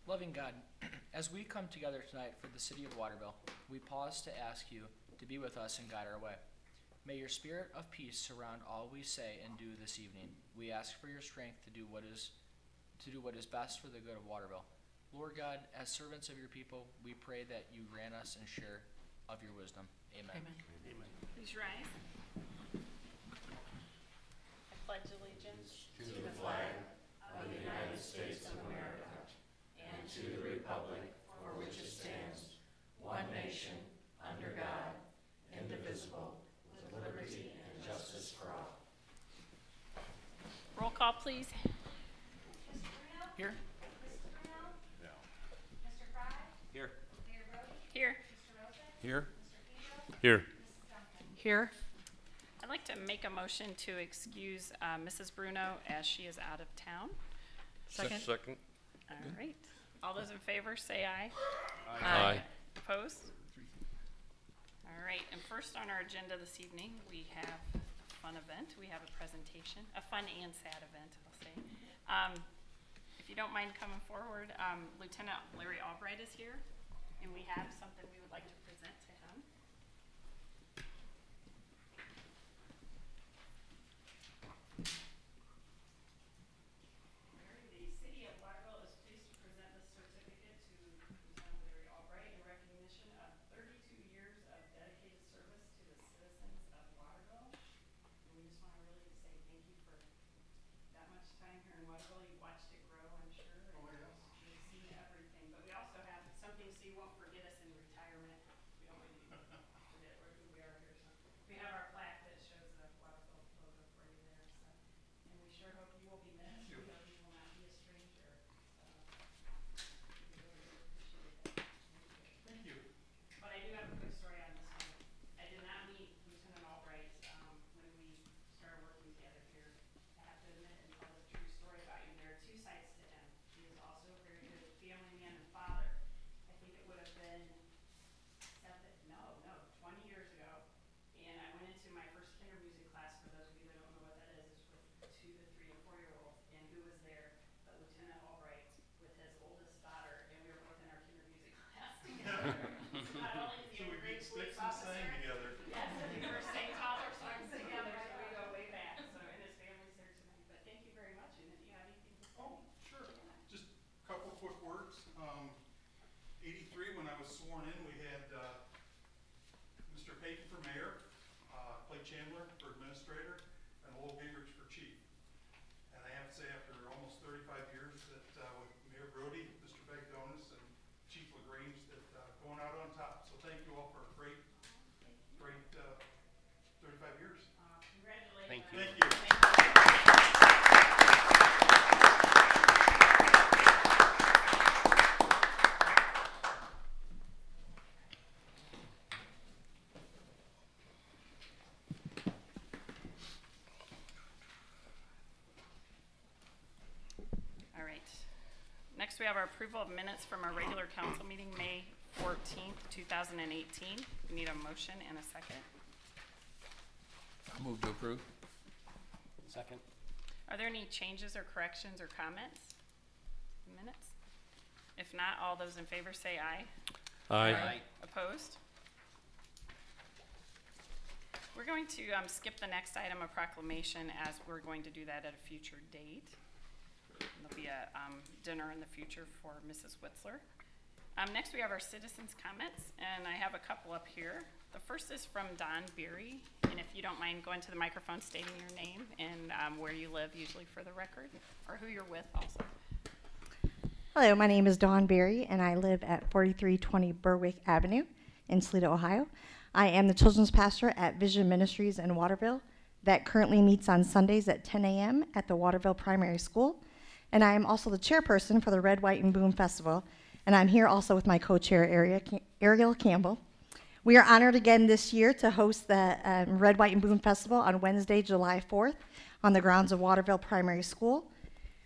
Loving God, as we come together tonight for the city of Waterville, we pause to ask you to be with us and guide our way. May your spirit of peace surround all we say and do this evening. We ask for your strength to do what is best for the good of Waterville. Lord God, as servants of your people, we pray that you grant us and share of your wisdom. Amen. Amen. Amen. Please rise. I pledge allegiance To the flag of the United States of America and to the republic for which it stands, one nation, under God, indivisible, with liberty and justice for all. Roll call, please. Mr. Bruno? Here. Mrs. Bruno? No. Mr. Fry? Here. Mayor Brody? Here. Mr. Rosen? Here. Mr. Kendall? Here. Mrs. Duncan? Here. I'd like to make a motion to excuse Mrs. Bruno as she is out of town. Second. Second. All right. All those in favor say aye. Aye. Opposed? All right. And first on our agenda this evening, we have a fun event. We have a presentation, a fun and sad event, I'll say. If you don't mind coming forward, Lieutenant Larry Albright is here, and we have something we would like to present to him. The City of Waterville is pleased to present this certificate to Lieutenant Larry Albright in recognition of 32 years of dedicated service to the citizens of Waterville. And we just want to really say thank you for that much time here in Waterville. You've watched it grow, I'm sure. And you've seen everything. But we also have something so you won't forget us in retirement. We don't want you to forget who we are here. So we have our plaque that shows the Waterville logo for you there. So, and we sure hope you will be missed. We hope you will not be a stranger. We really appreciate it. Thank you. But I do have a quick story on this one. I did not meet Lieutenant Albright when we started working together here. I have to admit and tell the true story about you. There are two sides to him. He is also a very good family man and father. I think it would have been 20 years ago. And I went into my first kinder music class. For those of you that don't know what that is with 2 to 3 and 4-year-olds. And who was there? But Lieutenant Albright with his oldest daughter. And we were both in our kinder music class together. Not only is he a great police officer, together. yes, we were sang toddler songs together, so we go way back. So, and his family's here tonight. But thank you very much. And if you have anything to say. Oh, sure. Just a couple quick words. 83, when I was sworn in, we had Mr. Payton for mayor, Clay Chandler for administrator, and Lowell Gingrich for chief. And I have to say, after almost 35 years, that with Mayor Brody, Mr. Bagdonis, and Chief LaGrange, that going out on top. So thank you all for a great 35 years. Congratulations. Thank you. Thank you. All right. Next, we have our approval of minutes from our regular council meeting, May 14th, 2018. We need a motion and a second. I'll move to approve. Second. Are there any changes or corrections or comments in minutes? If not, all those in favor say aye. Aye. Opposed? We're going to skip the next item of proclamation, as we're going to do that at a future date. There'll be a dinner in the future for Mrs. Witzler. Next, we have our citizens' comments, and I have a couple up here. The first is from Don Beery, and if you don't mind going to the microphone, stating your name and where you live, usually for the record, or who you're with also. Hello, my name is Dawn Berry, and I live at 4320 Berwick Avenue in Toledo, Ohio. I am the children's pastor at Vision Ministries in Waterville that currently meets on Sundays at 10 a.m. at the Waterville Primary School. And I am also the chairperson for the Red, White, and Boom Festival. And I'm here also with my co-chair, Ariel Campbell. We are honored again this year to host the Red, White, and Boom Festival on Wednesday, July 4th on the grounds of Waterville Primary School.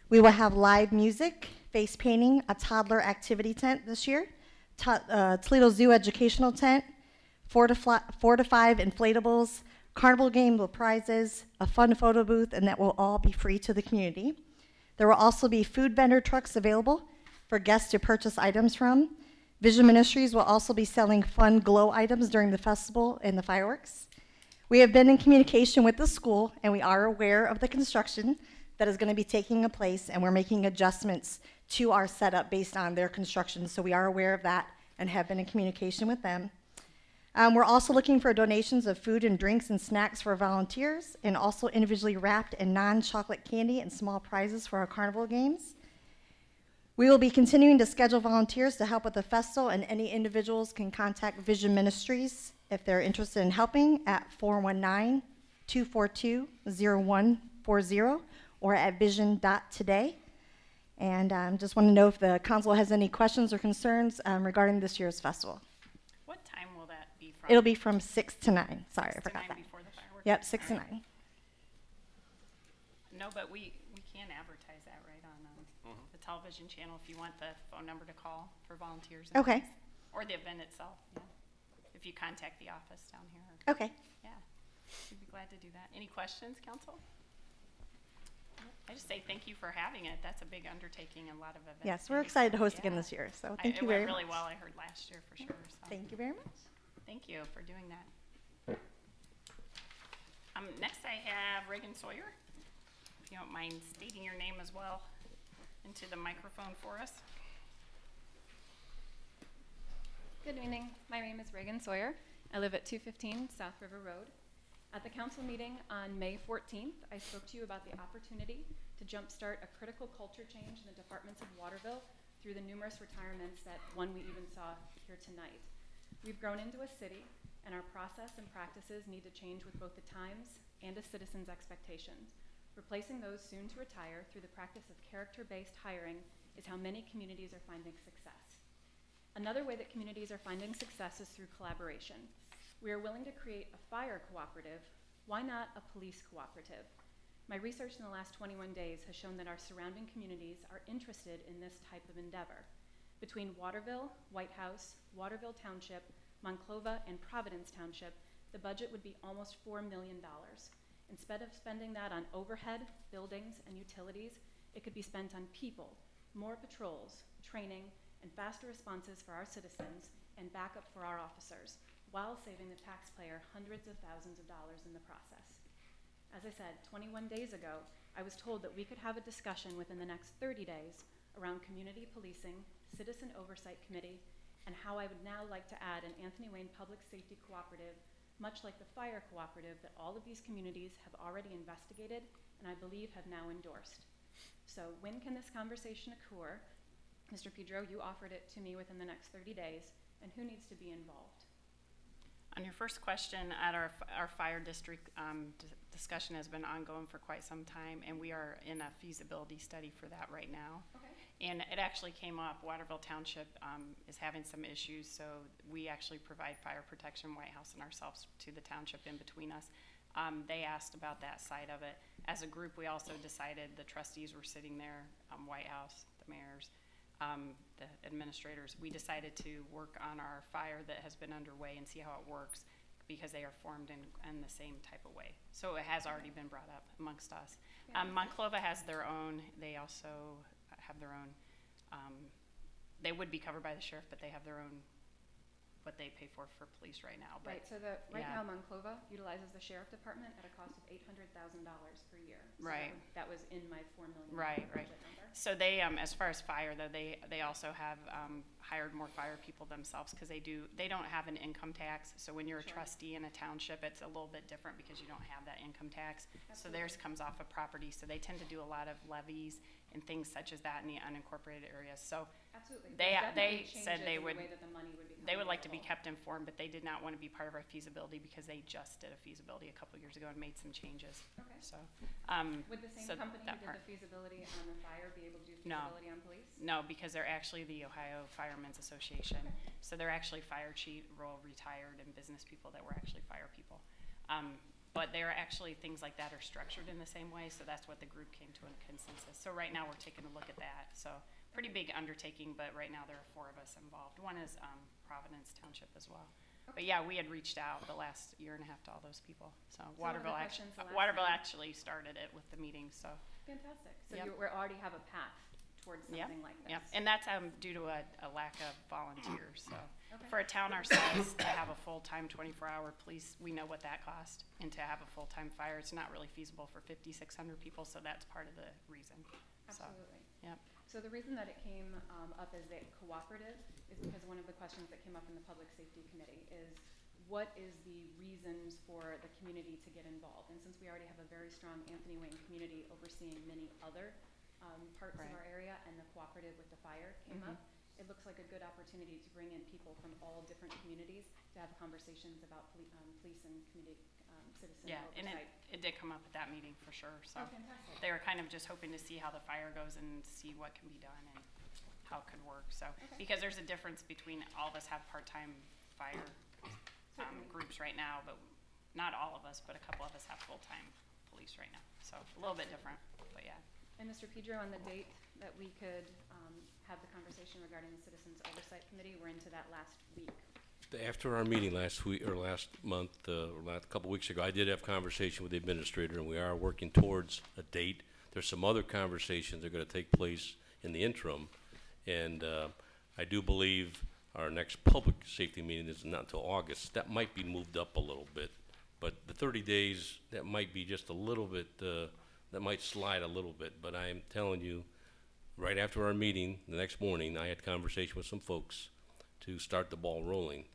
We will have live music, face painting, a toddler activity tent this year, Toledo Zoo educational tent, 4 to 5 inflatables, carnival game with prizes, a fun photo booth, and that will all be free to the community. There will also be food vendor trucks available for guests to purchase items from. Vision Ministries will also be selling fun glow items during the festival and the fireworks. We have been in communication with the school, and we are aware of the construction that is going to be taking place, and we're making adjustments to our setup based on their construction. So we are aware of that and have been in communication with them. We're also looking for donations of food and drinks and snacks for volunteers, and also individually wrapped and non-chocolate candy and small prizes for our carnival games. We will be continuing to schedule volunteers to help with the festival, and any individuals can contact Vision Ministries if they're interested in helping at 419-242-0140 or at vision.today. And just want to know if the council has any questions or concerns regarding this year's festival. What time will that be from? It'll be from 6 to 9. Sorry, I 6 to forgot 9 that. before the fireworks? Yep, 6 to All right. 9. No, but we can advertise that right on the television channel if you want the phone number to call for volunteers. and Okay. things. Or the event itself, yeah. If you contact the office down here. Okay. Yeah, we'd be glad to do that. Any questions, council? I just say thank you for having it. That's a big undertaking and a lot of events. Yes, we're excited to host again Yeah. this year. So thank you It very went really much. well, I heard last year for sure. So. Thank you very much. Thank you for doing that. Next I have Reagan Sawyer. If you don't mind stating your name as well into the microphone for us. Good evening. My name is Reagan Sawyer. I live at 215 South River Road. At the council meeting on May 14th, I spoke to you about the opportunity to jumpstart a critical culture change in the departments of Waterville through the numerous retirements that one we even saw here tonight. We've grown into a city, and our process and practices need to change with both the times and a citizen's expectations. Replacing those soon to retire through the practice of character-based hiring is how many communities are finding success. Another way that communities are finding success is through collaboration. We are willing to create a fire cooperative. Why not a police cooperative? My research in the last 21 days has shown that our surrounding communities are interested in this type of endeavor. Between Waterville, White House, Waterville Township, Monclova, and Providence Township, the budget would be almost $4 million. Instead of spending that on overhead, buildings, and utilities, it could be spent on people, more patrols, training, and faster responses for our citizens and backup for our officers, while saving the taxpayer hundreds of thousands of dollars in the process. As I said, 21 days ago, I was told that we could have a discussion within the next 30 days around community policing, citizen oversight committee, and how I would now like to add an Anthony Wayne Public Safety Cooperative, much like the fire cooperative that all of these communities have already investigated and I believe have now endorsed. So when can this conversation occur? Mr. Pedro, you offered it to me within the next 30 days, and who needs to be involved? On your first question, at our fire district discussion has been ongoing for quite some time, and we are in a feasibility study for that right now. Okay. And it actually came up, Waterville Township is having some issues, so we actually provide fire protection, White House and ourselves, to the township in between us. They asked about that side of it. As a group, we also decided, the trustees were sitting there, White House, the mayors, the administrators, we decided to work on our fire that has been underway and see how it works, because they are formed in the same type of way. So it has already been brought up amongst us. Monclova has their own, they also have their own, they would be covered by the sheriff, but they have their own, what they pay for police right now. But Right, so right now Monclova utilizes the sheriff department at a cost of $800,000 per year. So Right. That was in my $4 million Right. budget number. So they, as far as fire though, they also have hired more fire people themselves, because they don't have an income tax. So when you're a Sure. trustee in a township, it's a little bit different because you don't have that income tax. Absolutely. So theirs comes off of property. So they tend to do a lot of levies and things such as that in the unincorporated areas. So Absolutely. They- There's definitely they said changes they in the would- way that the money would become they would like to be available. kept informed, but they did not want to be part of our feasibility because they just did a feasibility a couple years ago and made some changes. Okay. So, Would the same so company who that did part. the feasibility on the fire be able to do No. feasibility on police? No, because they're actually the Ohio Firemen's Association. Okay. So they're actually fire chief, role retired, and business people that were actually fire people. But they're actually, things like that are structured in the same way, so that's what the group came to a consensus. So right now we're taking a look at that. So pretty big undertaking, but right now there are 4 of us involved. One is Providence Township as well. But yeah, we had reached out the last year and a half to all those people. So one of the Waterville questions the last Waterville time- actually started it with the meeting, so. Fantastic. So Yep. we already have a path towards Yep, something like this. yep. And that's due to a lack of volunteers. So Okay. for a town our size to have a full-time 24-hour police, we know what that cost. And to have a full-time fire, it's not really feasible for 5,600 people, so that's part of the reason. So, Absolutely. yep. So the reason that it came up as a cooperative is because one of the questions that came up in the Public Safety Committee is what is the reasons for the community to get involved? And since we already have a very strong Anthony Wayne community overseeing many other parts of Right. our area, and the cooperative with the fire came up, it looks like a good opportunity to bring in people from all different communities to have conversations about police and community citizen Yeah, and oversight. it did come up at that meeting for sure. So Oh, fantastic. they were kind of just hoping to see how the fire goes and see what can be done and how it could work. So Okay. because there's a difference between all of us have part-time fire Certainly. groups right now, but not all of us, but a couple of us have full-time police right now. So a little bit different, but yeah. And Mr. Pedro, on the date that we could have the conversation regarding the Citizens Oversight Committee, we're into that last week. After our meeting last week, or last month, or last couple weeks ago, I did have conversation with the administrator, and we are working towards a date. There's some other conversations that are gonna take place in the interim, and I do believe our next public safety meeting is not until August. That might be moved up a little bit, but the 30 days, that might be just a little bit, that might slide a little bit, but I am telling you, right after our meeting, the next morning, I had conversation with some folks to start the ball rolling.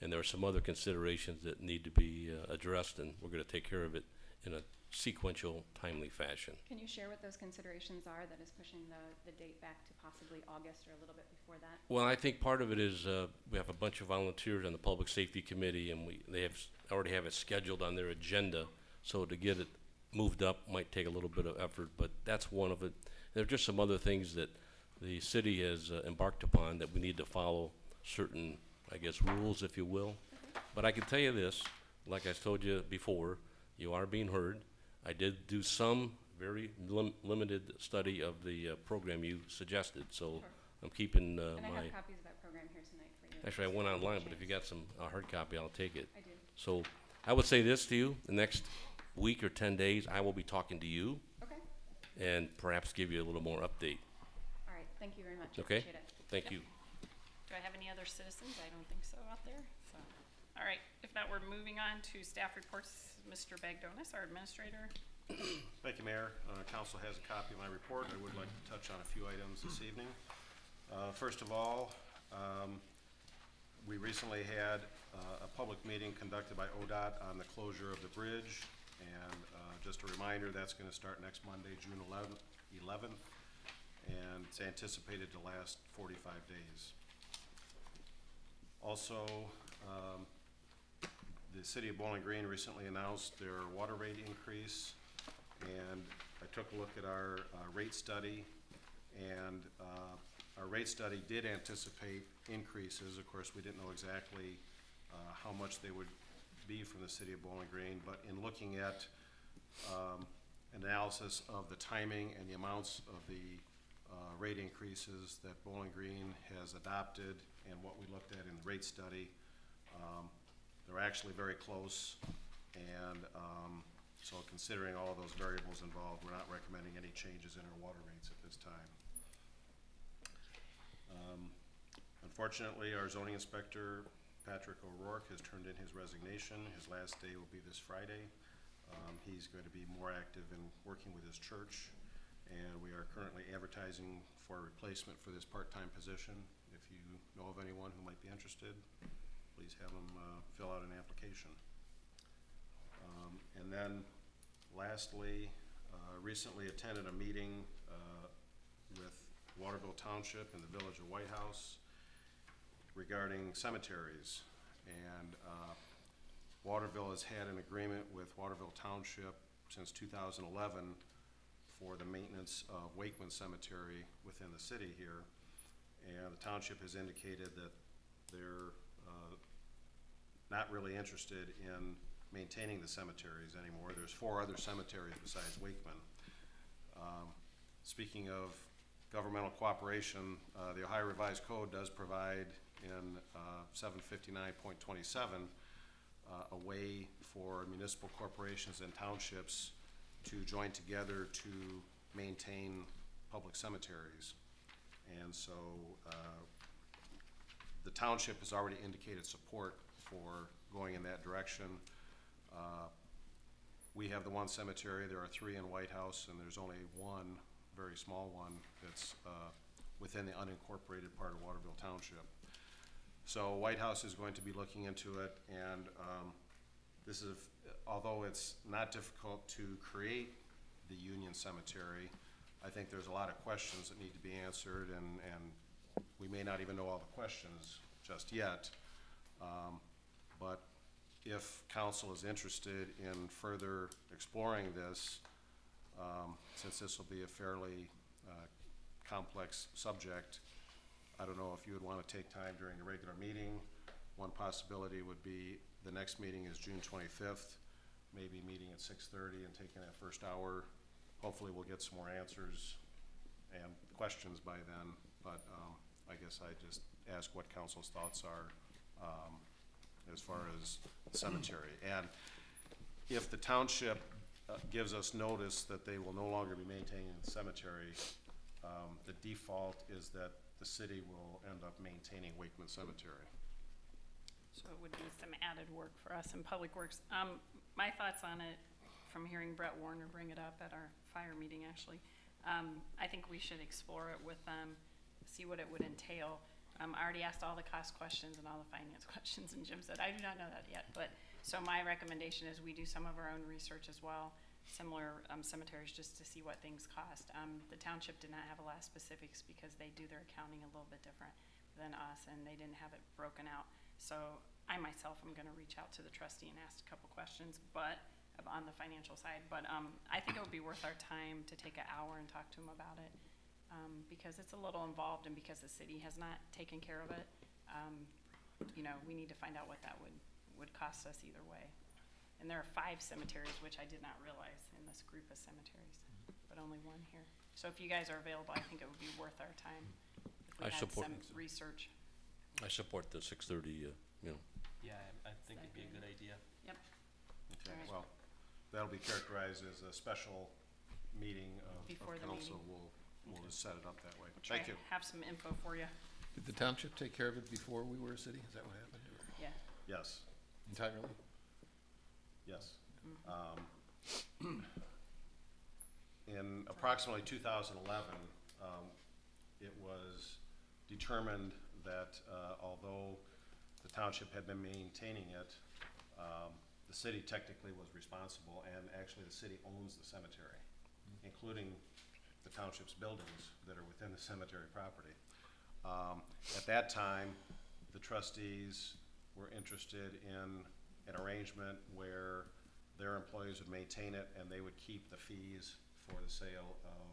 And there are some other considerations that need to be addressed, and we're gonna take care of it in a sequential, timely fashion. Can you share what those considerations are that is pushing the date back to possibly August or a little bit before that? Well, I think part of it is, we have a bunch of volunteers on the Public Safety Committee, and they already have it scheduled on their agenda, so to get it moved up might take a little bit of effort, but that's one of it. There are just some other things that the city has embarked upon that we need to follow certain, I guess, rules, if you will. But I can tell you this, like I told you before, you are being heard. I did do some very limited study of the program you suggested, so Sure. I'm keeping And I my, have copies of that program here tonight for you. actually, I went online, but if you got some hard copy, I'll take it. I do. So I would say this to you, the next week or 10 days, I will be talking to you Okay. and perhaps give you a little more update. All right. Thank you very much. Okay. Appreciate it. Thank Yep. you. Do I have any other citizens? I don't think so out there. So, all right. If not, we're moving on to staff reports. Mr. Bagdonis, our administrator. Thank you, Mayor. Council has a copy of my report. I would like to touch on a few items this evening. First of all, we recently had a public meeting conducted by ODOT on the closure of the bridge. And just a reminder, that's going to start next Monday, June 11th, and it's anticipated to last 45 days. Also, the city of Bowling Green recently announced their water rate increase, and I took a look at our rate study, and our rate study did anticipate increases. Of course, we didn't know exactly how much they would be from the city of Bowling Green, but in looking at analysis of the timing and the amounts of the rate increases that Bowling Green has adopted and what we looked at in the rate study, they're actually very close, and so considering all of those variables involved, we're not recommending any changes in our water rates at this time. Unfortunately, our zoning inspector, Patrick O'Rourke, has turned in his resignation. His last day will be this Friday. He's going to be more active in working with his church, and we are currently advertising for a replacement for this part-time position. If you know of anyone who might be interested, please have them fill out an application. And then lastly, recently attended a meeting with Waterville Township and the Village of White House regarding cemeteries. And Waterville has had an agreement with Waterville Township since 2011 for the maintenance of Wakeman Cemetery within the city here. And the township has indicated that they're not really interested in maintaining the cemeteries anymore. There's 4 other cemeteries besides Wakeman. Speaking of governmental cooperation, the Ohio Revised Code does provide in 759.27 a way for municipal corporations and townships to join together to maintain public cemeteries. And so the township has already indicated support for going in that direction. We have the one cemetery, there are 3 in White House, and there's only one, very small one, that's within the unincorporated part of Waterville Township. So White House is going to be looking into it, and this is, although it's not difficult to create the Union Cemetery, I think there's a lot of questions that need to be answered, and we may not even know all the questions just yet. But if council is interested in further exploring this, since this will be a fairly complex subject, I don't know if you would want to take time during a regular meeting. One possibility would be the next meeting is June 25th, maybe meeting at 6:30 and taking that first hour. Hopefully we'll get some more answers and questions by then, but I guess I just ask what council's thoughts are as far as cemetery. And if the township gives us notice that they will no longer be maintaining the cemetery, the default is that the city will end up maintaining Wakeman Cemetery. So it would be some added work for us in Public Works. My thoughts on it, from hearing Brett Warner bring it up at our fire meeting, actually, I think we should explore it with them, see what it would entail. I already asked all the cost questions and all the finance questions, and Jim said, I do not know that yet. But so my recommendation is we do some of our own research as well, similar cemeteries, just to see what things cost. The township did not have a lot of specifics because they do their accounting a little bit different than us, and they didn't have it broken out. So I myself am gonna reach out to the trustee and ask a couple questions, but on the financial side. But I think it would be worth our time to take an hour and talk to him about it, because it's a little involved, and because the city has not taken care of it, you know, we need to find out what that would cost us either way. And there are 5 cemeteries, which I did not realize in this group of cemeteries, but only 1 here. So if you guys are available, I think it would be worth our time if we I had support some it. research. I support the 6:30, you know. Yeah, I think it'd be a good idea. Yep. Okay, Alright. well, that'll be characterized as a special meeting of Before the council. meeting. We'll just set it up that way. We'll try Thank you. to have some info for you. Did the township take care of it before we were a city? Is that what happened? Or Yeah. Yes, entirely? yes. In approximately 2011, it was determined that although the township had been maintaining it, the city technically was responsible, and actually the city owns the cemetery, including the township's buildings that are within the cemetery property. At that time, the trustees were interested in an arrangement where their employees would maintain it and they would keep the fees for the sale of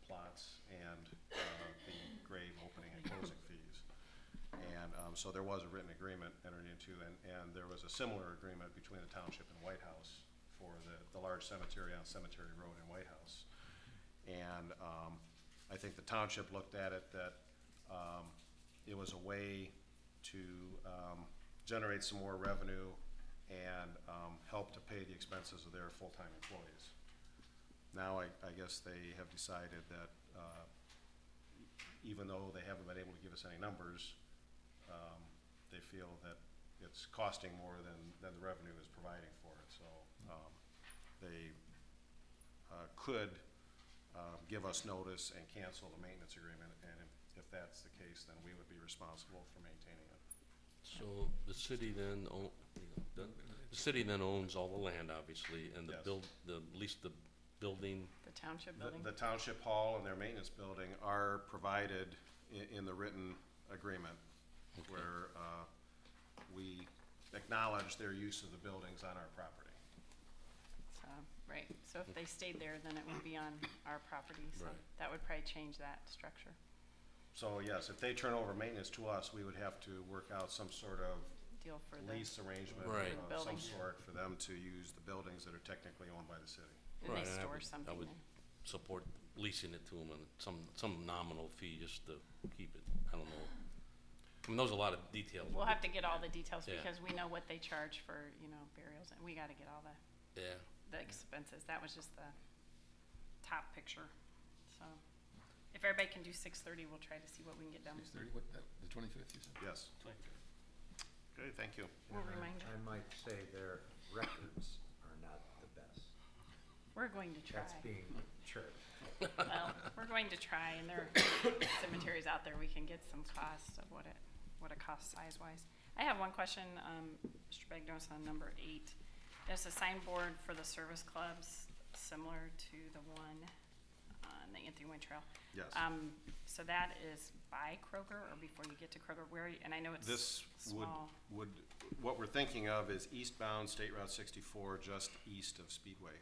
plots and the grave opening and closing fees. And so there was a written agreement entered into, and there was a similar agreement between the township and White House for the large cemetery on Cemetery Road in White House. And I think the township looked at it that it was a way to generate some more revenue and help to pay the expenses of their full-time employees. Now I guess they have decided that even though they haven't been able to give us any numbers, they feel that it's costing more than the revenue is providing for it. So they could give us notice and cancel the maintenance agreement, and if that's the case, then we would be responsible for maintaining it. So the city then the city then owns all the land, obviously, and the Yes. at least the building. The township building. The township hall and their maintenance building are provided in the written agreement, where we acknowledge their use of the buildings on our property. So, right, so if they stayed there, then it would be on our property, so Right. that would probably change that structure. So yes, if they turn over maintenance to us, we would have to work out some sort of Deal for the, lease arrangement Right. of Building. some sort for them to use the buildings that are technically owned by the city. and Right, they and I store would- something I would there. support leasing it to them and some nominal fee just to keep it. I don't know. I mean, those are a lot of details. We'll have to get all the details Yeah. because we know what they charge for, you know, burials, and we gotta get all the expenses. That was just the top picture, so. If everybody can do 6:30, we'll try to see what we can get done. 6:30, what, the 25th, you said? Yes. Okay, thank you. We'll remind you. I might say their records are not the best. We're going to try. That's being church. Well, we're going to try, and there are cemeteries out there we can get some costs of what it costs size-wise. I have one question, Mr. Bagnos, on number 8. There's a signboard for the service clubs similar to the one on the Anthony Wayne Trail. Yes. So that is by Kroger or before you get to Kroger? Where? And I know it's This small. would, what we're thinking of is eastbound State Route 64, just east of Speedway.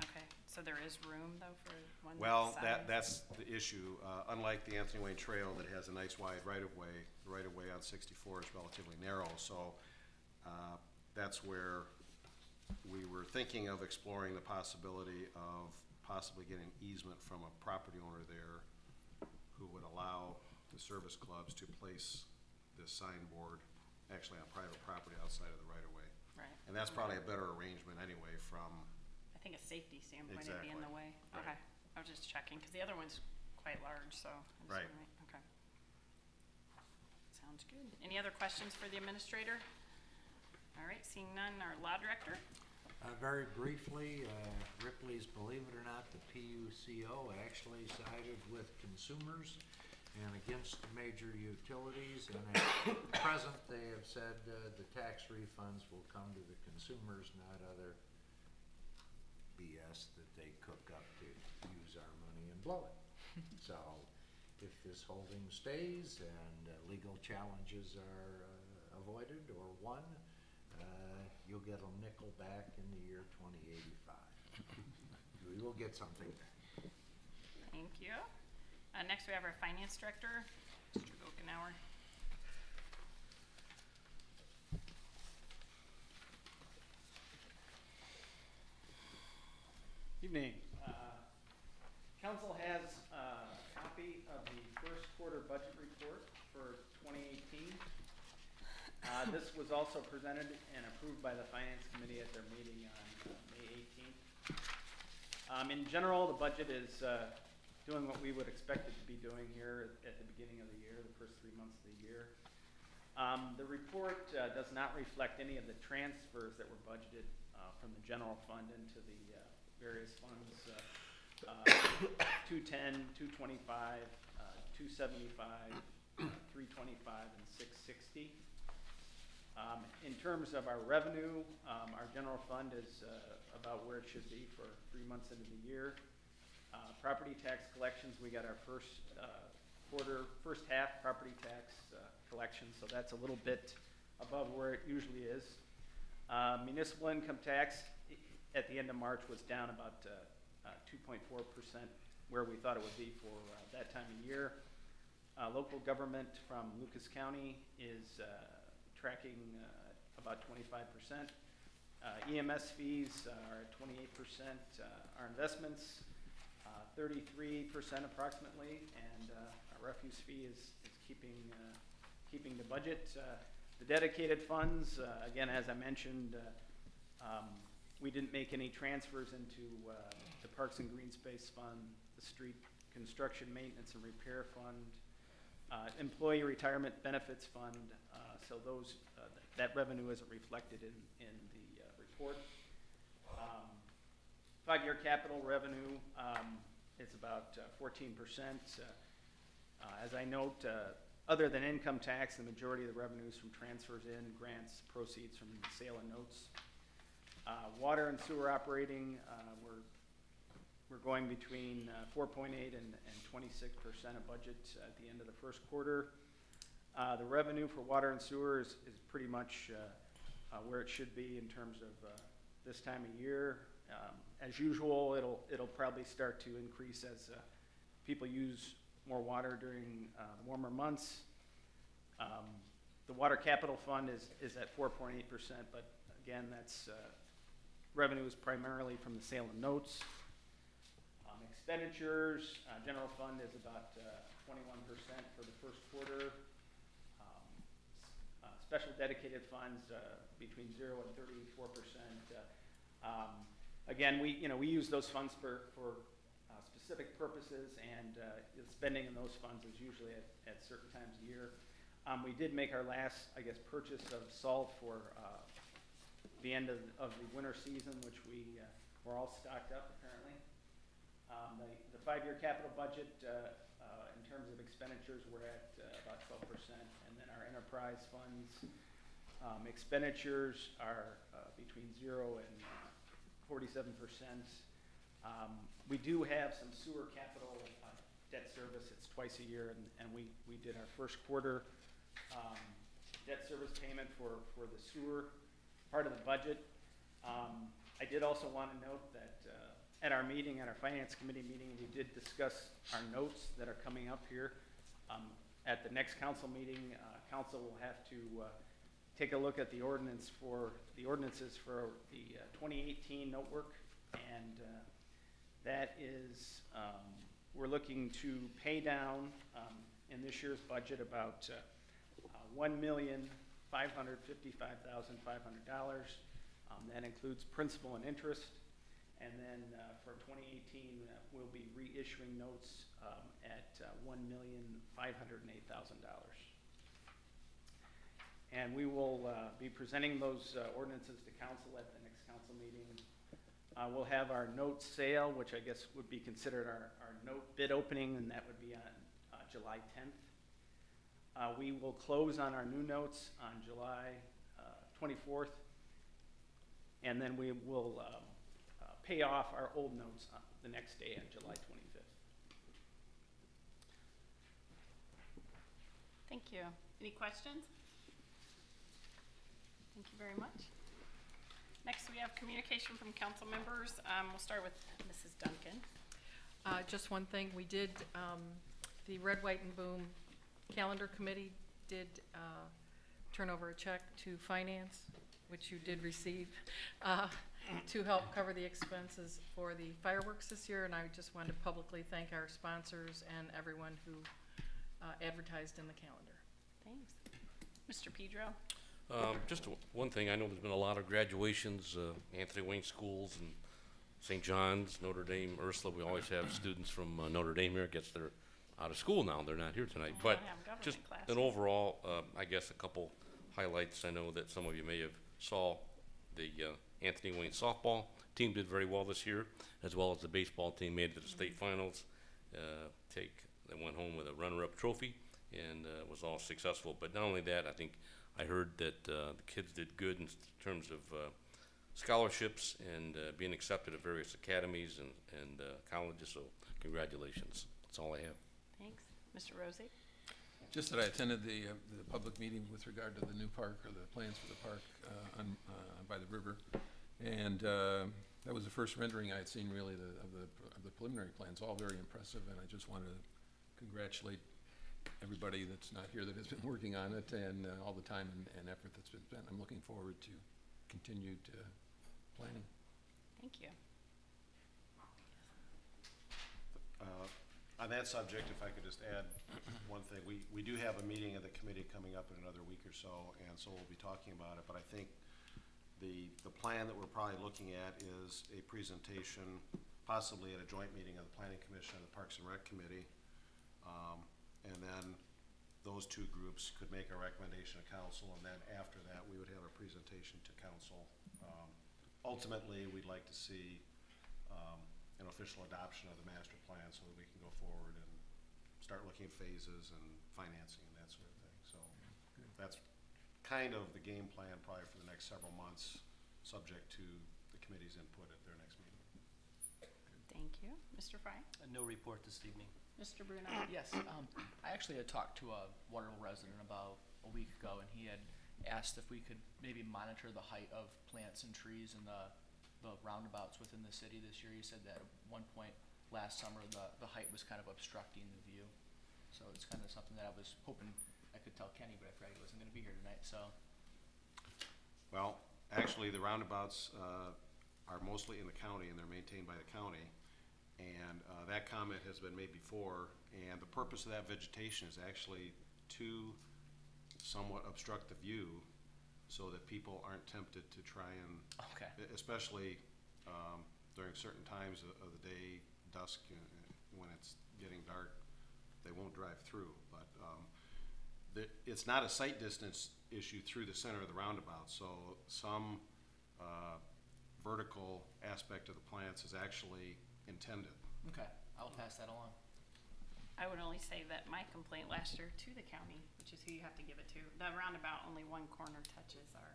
Okay, so there is room though for one Well, size? that's the issue. Unlike the Anthony Wayne Trail that has a nice wide right-of-way, the right-of-way on 64 is relatively narrow, so that's where we were thinking of exploring the possibility of possibly getting easement from a property owner there who would allow the service clubs to place this signboard actually on private property outside of the right-of-way. Right. And that's probably a better arrangement anyway from, I think a safety standpoint would be in the way. Right. Okay, I was just checking, because the other one's quite large, so. I just Right. wanna okay. Sounds good. Any other questions for the administrator? All right, seeing none, our law director? Very briefly, Ripley's, believe it or not, the PUCO actually sided with consumers and against the major utilities, and at present, they have said the tax refunds will come to the consumers, not other BS that they cook up to use our money and blow it. So, if this holding stays and legal challenges are avoided or won, you'll get a nickel back in the year 2085. We will get something back. Thank you. Next, we have our finance director, Mr. Gokenauer. Evening. Council has a copy of the first quarter budget report for 2018. This was also presented and approved by the Finance Committee at their meeting on May 18th. In general, the budget is doing what we would expect it to be doing here at the beginning of the year, the first 3 months of the year. The report does not reflect any of the transfers that were budgeted from the general fund into the various funds, 210, 225, 275, 325, and 660. In terms of our revenue, our general fund is about where it should be for 3 months into the year. Property tax collections, we got our first half property tax collection, so that's a little bit above where it usually is. Municipal income tax at the end of March was down about 2.4%, where we thought it would be for that time of year. Local government from Lucas County is tracking about 25%. EMS fees are at 28%. Our investments, 33% approximately, and our refuse fee is keeping the budget. The dedicated funds, again, as I mentioned, we didn't make any transfers into the Parks and Green Space Fund, the Street Construction Maintenance and Repair Fund, Employee Retirement Benefits Fund, so those that revenue isn't reflected in the report. 5-year capital revenue is about 14%. As I note, other than income tax, the majority of the revenues from transfers in, grants, proceeds from sale and notes. Water and sewer operating, we're going between 4.8 and 26% of budget at the end of the first quarter. The revenue for water and sewer is pretty much where it should be in terms of this time of year. As usual, it'll probably start to increase as people use more water during the warmer months. The water capital fund is at 4.8%, but again, that's revenue is primarily from the sale of notes. Expenditures, general fund is about 21% for the first quarter. Special dedicated funds between 0 and 34%. Again, we use those funds for specific purposes, and the spending in those funds is usually at certain times of year. We did make our last, I guess, purchase of salt for the end of the winter season, which we're all stocked up apparently. The 5-year capital budget, in terms of expenditures, we're at about 12%, and then our enterprise funds expenditures are between 0 and 47%. We do have some sewer capital debt service. It's twice a year, and we did our first quarter debt service payment for the sewer part of the budget. I did also want to note that at our meeting, at our finance committee meeting, we did discuss our notes that are coming up here. At the next council meeting, council will have to take a look at the ordinances for the 2018 note work, and that is, we're looking to pay down in this year's budget about $1,555,500. That includes principal and interest, and then for 2018 we'll be reissuing notes at $1,508,000. And we will be presenting those ordinances to council at the next council meeting. We'll have our note sale, which I guess would be considered our note bid opening, and that would be on July 10th. We will close on our new notes on July 24th, and then we will pay off our old notes on the next day on July 25th. Thank you. Any questions? Thank you very much. Next, we have communication from council members. We'll start with Mrs. Duncan. Just one thing, we did, the Red, White, and Boom Calendar Committee did turn over a check to Finance, which you did receive, to help cover the expenses for the fireworks this year, and I just wanted to publicly thank our sponsors and everyone who advertised in the calendar. Thanks. Mr. Pedro? Just one thing, I know there's been a lot of graduations, Anthony Wayne schools and St. John's, Notre Dame, Ursula. We always have students from Notre Dame here. Gets they're out of school now. They're not here tonight. We But don't have government just classes. an overall, I guess a couple highlights. I know that some of you may have saw the Anthony Wayne softball team did very well this year, as well as the baseball team made it to the state finals. They went home with a runner-up trophy and was all successful. But not only that, I think I heard that the kids did good in terms of scholarships and being accepted at various academies and colleges, so congratulations. That's all I have. Thanks. Mr. Rosie? Just that I attended the public meeting with regard to the new park, or the plans for the park by the river, and that was the first rendering I had seen really of the preliminary plans. All very impressive, and I just wanted to congratulate everybody that's not here that has been working on it, and all the time and effort that's been spent. I'm looking forward to continued planning. Thank you. On that subject, if I could just add one thing, we do have a meeting of the committee coming up in another week or so, and so we'll be talking about it. But I think the plan that we're probably looking at is a presentation, possibly at a joint meeting of the Planning Commission and the Parks and Rec Committee, and then those two groups could make a recommendation to council, and then after that, we would have a presentation to council. Ultimately, we'd like to see an official adoption of the master plan so that we can go forward and start looking at phases and financing and that sort of thing. So that's kind of the game plan probably for the next several months, subject to the committee's input at their next meeting. Thank you. Mr. Fry? No report this evening. Mr. Bruno? Yes, I actually had talked to a Waterville resident about a week ago, and he had asked if we could maybe monitor the height of plants and trees in the roundabouts within the city this year. He said that at one point last summer, the height was kind of obstructing the view. So it's kind of something that I was hoping I could tell Kenny, but I forgot he wasn't gonna be here tonight, so. Well, actually, the roundabouts are mostly in the county, and they're maintained by the county. And that comment has been made before, and the purpose of that vegetation is actually to somewhat obstruct the view so that people aren't tempted to try and, especially during certain times of the day, dusk, when it's getting dark, they won't drive through. But it's not a sight distance issue through the center of the roundabout, so some vertical aspect of the plants is actually intended. Okay, I'll pass that along. I would only say that my complaint last year to the county, which is who you have to give it to, the roundabout, only one corner touches our,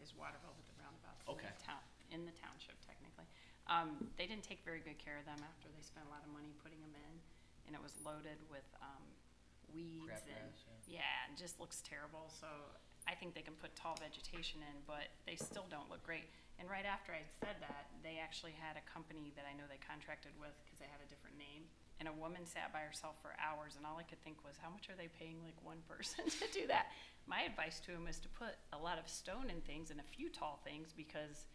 is Waterville, but the roundabout's Okay. in the township technically. They didn't take very good care of them after they spent a lot of money putting them in, and it was loaded with, weeds and, Crabgrass, yeah, it just looks terrible, so I think they can put tall vegetation in, but they still don't look great. And right after I said that, they actually had a company that I know they contracted with, because they had a different name, and a woman sat by herself for hours, and all I could think was, how much are they paying like one person to do that? My advice to them is to put a lot of stone in things and a few tall things, because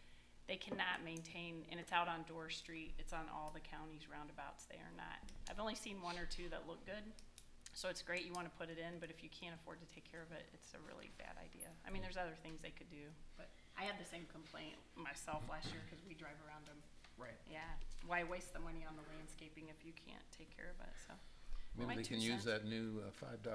they cannot maintain, and it's out on Dorr Street, it's on all the county's roundabouts, they are not. I've only seen one or two that look good, so it's great you want to put it in, but if you can't afford to take care of it, it's a really bad idea. I mean, there's other things they could do, but I had the same complaint myself last year, because we drive around them. Right. Yeah, why waste the money on the landscaping if you can't take care of it, so. My Maybe they can 2 use cents. that new $5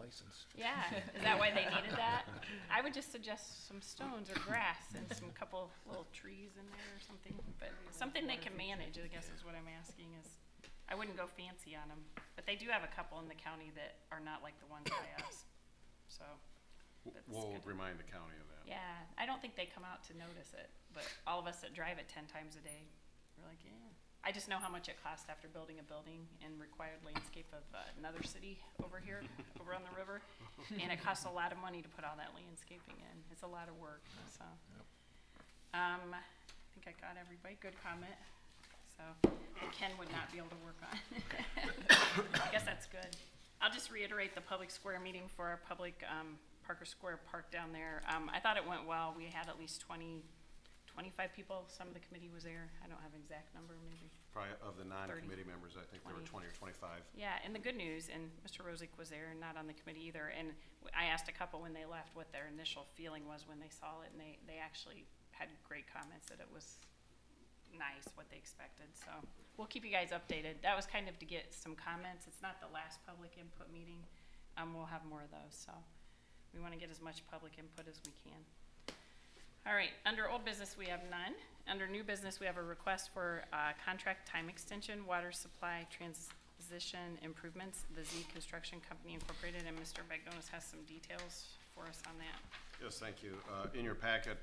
license. Yeah, is that why they needed that? I would just suggest some stones or grass and some couple little trees in there or something, but something they can manage, I guess is what I'm asking is, I wouldn't go fancy on them, but they do have a couple in the county that are not like the ones by us, so. that's We'll good. remind the county of that. Yeah, I don't think they come out to notice it, but all of us that drive it 10 times a day, we're like, yeah. I just know how much it costs after building a building and required landscape of another city over here, over on the river. And it costs a lot of money to put all that landscaping in. It's a lot of work, so. Yep. I think I got everybody, good comment. So, Ken would not be able to work on. I guess that's good. I'll just reiterate the public square meeting for our public Parker Square Park down there. I thought it went well. We had at least 25 people. Some of the committee was there. I don't have an exact number, maybe. Probably of the non-committee members, I think there were 20 or 25. Yeah, and the good news, and Mr. Rosick was there, not on the committee either, and I asked a couple when they left what their initial feeling was when they saw it, and they actually had great comments that it was nice, what they expected, so we'll keep you guys updated. That was kind of to get some comments. It's not the last public input meeting. We'll have more of those, so we want to get as much public input as we can. All right, under old business, we have none. Under new business, we have a request for contract time extension, water supply transition improvements, the Z Construction Company Incorporated, and Mr. Bagdonis has some details for us on that. Yes, thank you. In your packet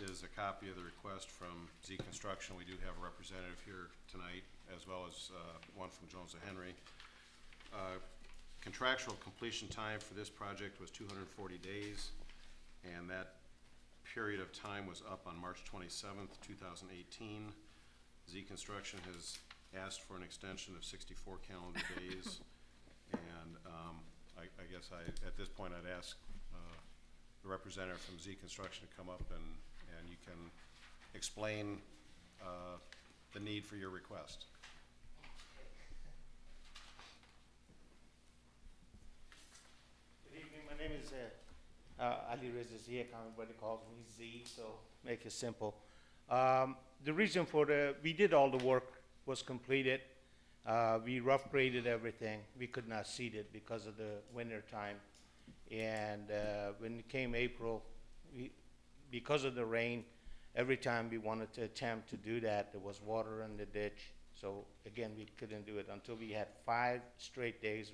is a copy of the request from Z Construction. We do have a representative here tonight, as well as one from Jones & Henry. Contractual completion time for this project was 240 days, and that period of time was up on March 27th, 2018. Z Construction has asked for an extension of 64 calendar days, and I guess at this point I'd ask the representative from Z Construction to come up and you can explain the need for your request. Good evening, my name is Ali Reza Zia, everybody calls me Z, so make it simple. The reason for we did all the work, was completed. We rough graded everything. We could not seed it because of the winter time. And when it came April, because of the rain, every time we wanted to attempt to do that, there was water in the ditch. So again, we couldn't do it until we had 5 straight days,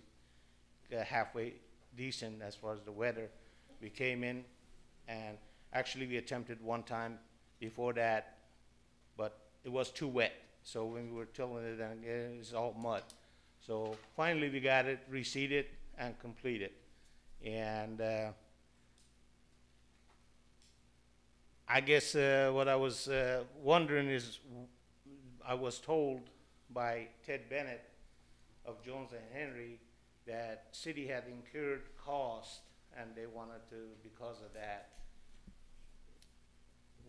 halfway decent as far as the weather. We came in, and actually we attempted one time before that, but it was too wet. So when we were tilling it, and it was all mud. So finally we got it reseeded and completed. And I guess what I was wondering is, I was told by Ted Bennett of Jones & Henry that city had incurred cost, and they wanted to, because of that,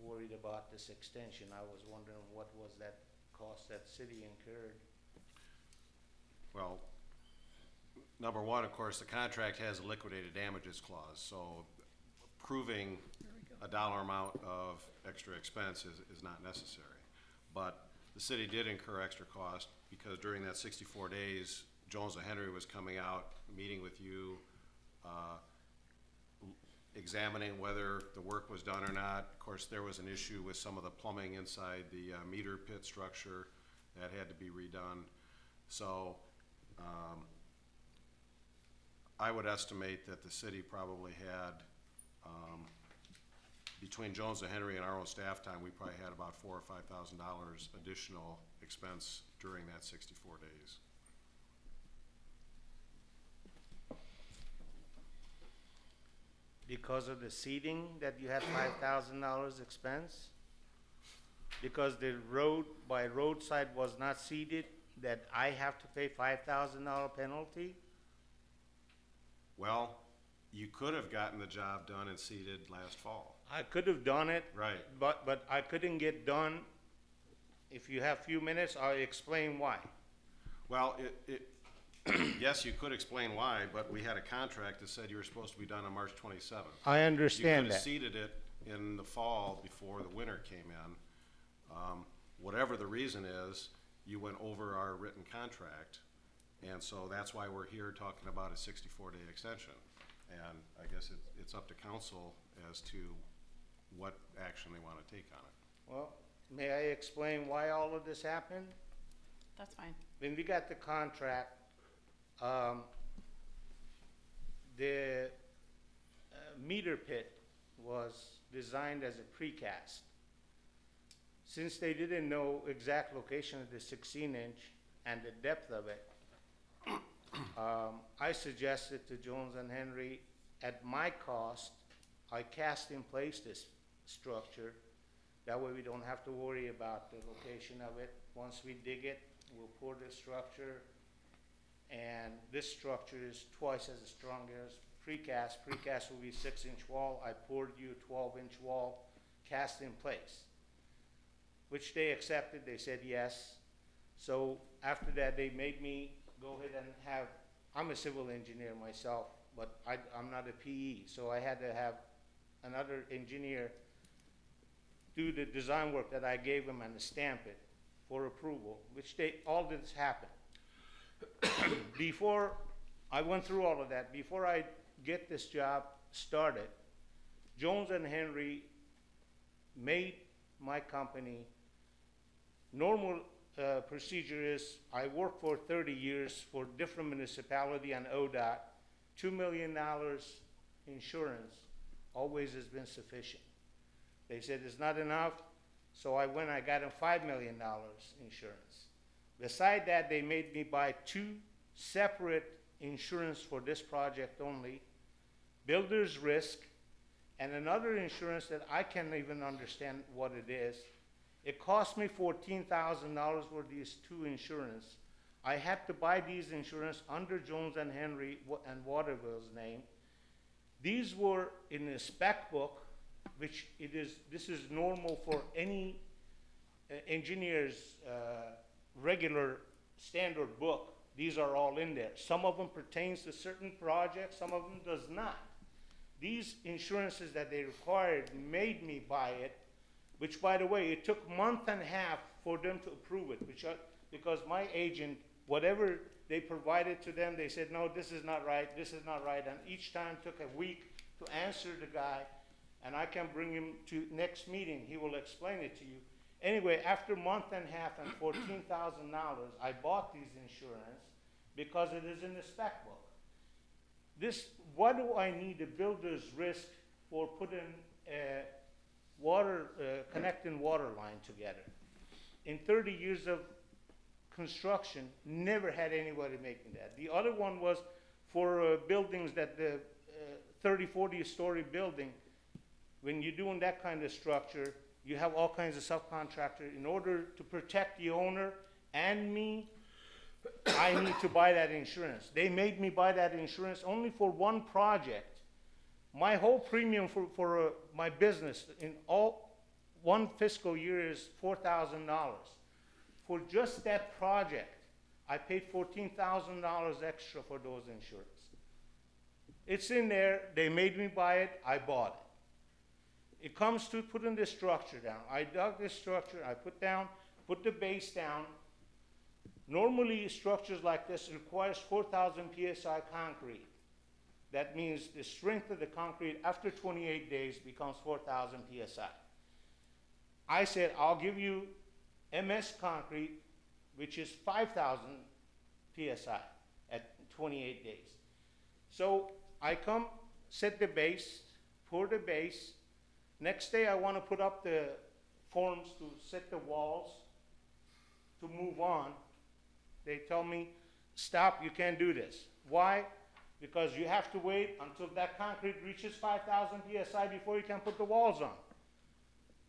worried about this extension. I was wondering what was that cost that city incurred. Well, number one, of course, the contract has a liquidated damages clause, so proving a dollar amount of extra expense is not necessary. But the city did incur extra cost because during that 64 days, Jones and Henry was coming out, meeting with you, examining whether the work was done or not. Of course, there was an issue with some of the plumbing inside the meter pit structure that had to be redone. So I would estimate that the city probably had, between Jones and Henry and our own staff time, we probably had about $4,000 or $5,000 additional expense during that 64 days. Because of the seeding that you had $5,000 expense? Because the road by roadside was not seeded, that I have to pay $5,000 penalty? Well, you could have gotten the job done and seeded last fall. I could have done it. Right. But I couldn't get done. If you have few minutes, I'll explain why. Well, yes, you could explain why, but we had a contract that said you were supposed to be done on March 27th. I understand You could have that. seeded it in the fall before the winter came in. Whatever the reason is, you went over our written contract, and so that's why we're here talking about a 64-day extension. And I guess it's up to council as to what action they want to take on it. Well, may I explain why all of this happened? That's fine. When we got the contract, the meter pit was designed as a precast. Since they didn't know exact location of the 16-inch and the depth of it, I suggested to Jones and Henry, at my cost, I cast in place this structure. That way we don't have to worry about the location of it. Once we dig it, we'll pour the structure, and this structure is twice as strong as precast. Precast will be 6-inch wall. I poured you a 12-inch wall cast in place, which they accepted. They said yes. So after that, they made me go ahead and have, I'm a civil engineer myself, but I'm not a PE, so I had to have another engineer do the design work that I gave him and stamp it for approval, which all this happened. Before I went through all of that, before I get this job started, Jones and Henry made my company, normal procedure is, I worked for 30 years for different municipality and ODOT, $2 million insurance always has been sufficient. They said it's not enough, so I got them $5 million insurance. Beside that, they made me buy 2 separate insurance for this project only, builder's risk, and another insurance that I can't even understand what it is. It cost me $14,000 for these 2 insurance. I had to buy these insurance under Jones and Henry and Waterville's name. These were in a spec book, which this is normal for any engineer's regular standard book. These are all in there. Some of them pertains to certain projects, some of them does not. These insurances that they required made me buy it, which, by the way, it took a month and a half for them to approve it, because my agent, whatever they provided to them, they said, no, this is not right, this is not right, and each time took a week to answer the guy, and I can bring him to next meeting, he will explain it to you. Anyway, after a month and a half and $14,000, I bought these insurance because it is in the spec book. What do I need a builder's risk for putting connecting water line together? In 30 years of construction, never had anybody making that. The other one was for buildings that the 30, 40-story building, when you're doing that kind of structure, you have all kinds of subcontractors. In order to protect the owner and me, I need to buy that insurance. They made me buy that insurance only for one project. My whole premium for my business in one fiscal year is $4,000. For just that project, I paid $14,000 extra for those insurance. It's in there. They made me buy it. I bought it. It comes to putting this structure down. I dug this structure. I put down put the base down. Normally, structures like this requires 4,000 PSI concrete. That means the strength of the concrete after 28 days becomes 4,000 PSI. I said, I'll give you MS concrete, which is 5,000 PSI at 28 days. So I come, set the base, pour the base. Next day I want to put up the forms to set the walls to move on. They tell me, stop, you can't do this. Why? Because you have to wait until that concrete reaches 5,000 PSI before you can put the walls on.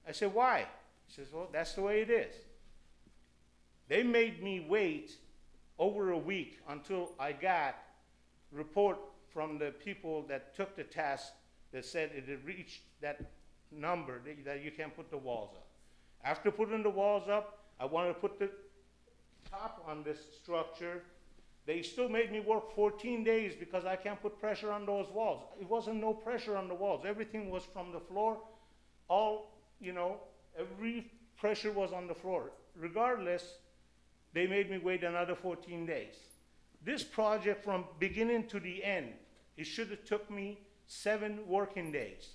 I said, why? He says, well, that's the way it is. They made me wait over a week until I got report from the people that took the test that said it had reached that number that you can put the walls up. After putting the walls up, I wanted to put the top on this structure. They still made me work 14 days because I can't put pressure on those walls. It wasn't no pressure on the walls. Everything was from the floor. All, you know, every pressure was on the floor. Regardless, they made me wait another 14 days. This project from beginning to the end, it should have took me 7 working days.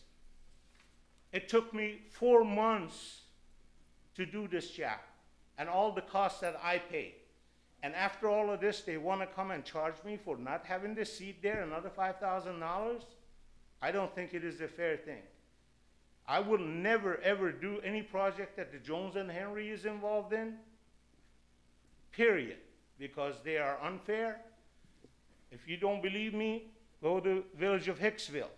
It took me 4 months to do this job and all the costs that I paid. And after all of this, they want to come and charge me for not having the seat there, another $5,000? I don't think it is a fair thing. I will never, ever do any project that the Jones and Henry is involved in, period, because they are unfair. If you don't believe me, go to the village of Hicksville.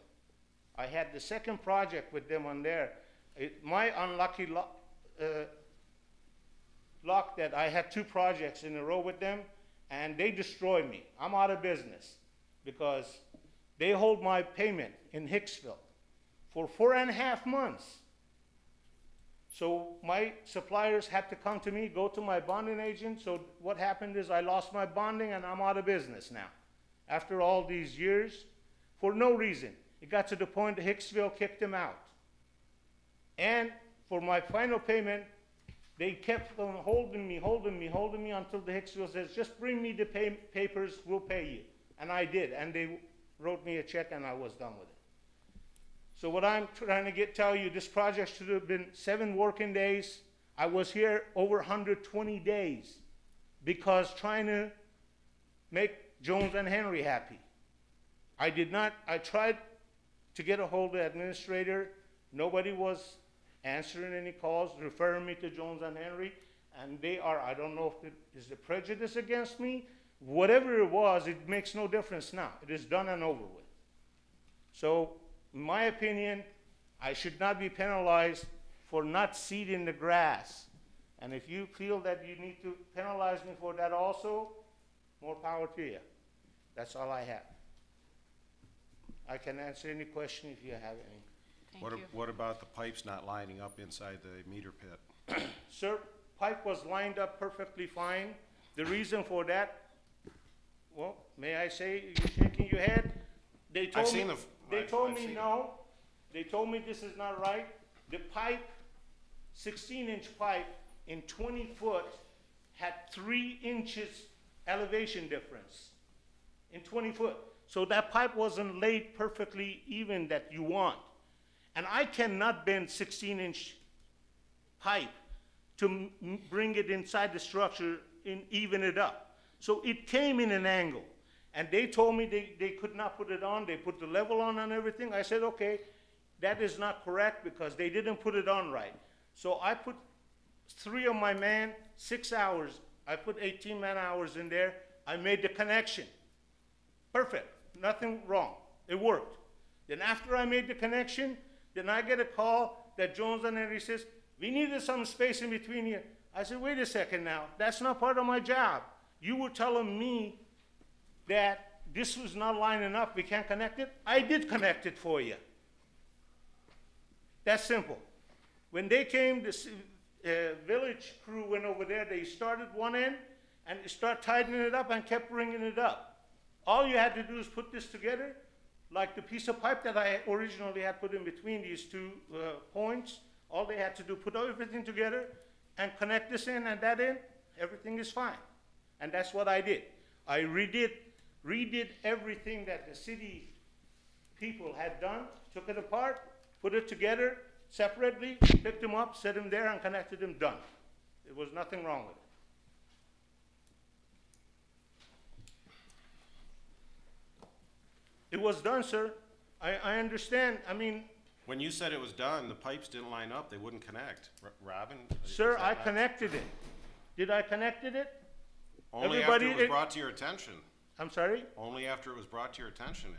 I had the second project with them on there. My unlucky luck that I had 2 projects in a row with them, and they destroyed me. I'm out of business because they hold my payment in Hicksville for 4.5 months. So my suppliers had to come to me, go to my bonding agent. So what happened is I lost my bonding and I'm out of business now. After all these years, for no reason. It got to the point that Hicksville kicked them out. And for my final payment, they kept on holding me until the Hicksville says, just bring me the papers, we'll pay you. And I did, and they wrote me a check and I was done with it. So what I'm trying to tell you, this project should have been 7 working days. I was here over 120 days because trying to make Jones and Henry happy. I tried to get a hold of the administrator. Nobody was answering any calls, referring me to Jones and Henry, and they are, I don't know if it is a prejudice against me. Whatever it was, it makes no difference now. It is done and over with. So, in my opinion, I should not be penalized for not seeding the grass. And if you feel that you need to penalize me for that also, more power to you. That's all I have. I can answer any question if you have any. What about the pipes not lining up inside the meter pit? Sir, pipe was lined up perfectly fine. The reason for that, well, may I say, you're shaking your head? They told me no. They told me this is not right. The pipe, 16-inch pipe in 20 foot had 3 inches elevation difference in 20 foot. So that pipe wasn't laid perfectly even that you want. And I cannot bend 16-inch pipe to bring it inside the structure and even it up. So it came in an angle. And they told me they could not put it on. They put the level on and everything. I said, okay, that is not correct because they didn't put it on right. So I put 3 of my man, 6 hours. I put 18 man hours in there. I made the connection. Perfect. Nothing wrong. It worked. Then after I made the connection, then I get a call that Jones and Henry says, we needed some space in between here. I said, wait a second now. That's not part of my job. You were telling me that this was not lining up. We can't connect it. I did connect it for you. That's simple. When they came, the village crew went over there. They started one end and start tightening it up and kept bringing it up. All you had to do is put this together, like the piece of pipe that I originally had put in between these 2 points. All they had to do, put everything together, and connect this in and that in, everything is fine. And that's what I did. I redid everything that the city people had done, took it apart, put it together separately, picked them up, set them there, and connected them, done. There was nothing wrong with it. It was done, sir. I understand. I mean, When you said it was done, the pipes didn't line up, they wouldn't connect. Robin? is sir, that I not- connected it. Did I connected it? Only after it everybody- was brought to your attention. I'm sorry? Only after it was brought to your attention,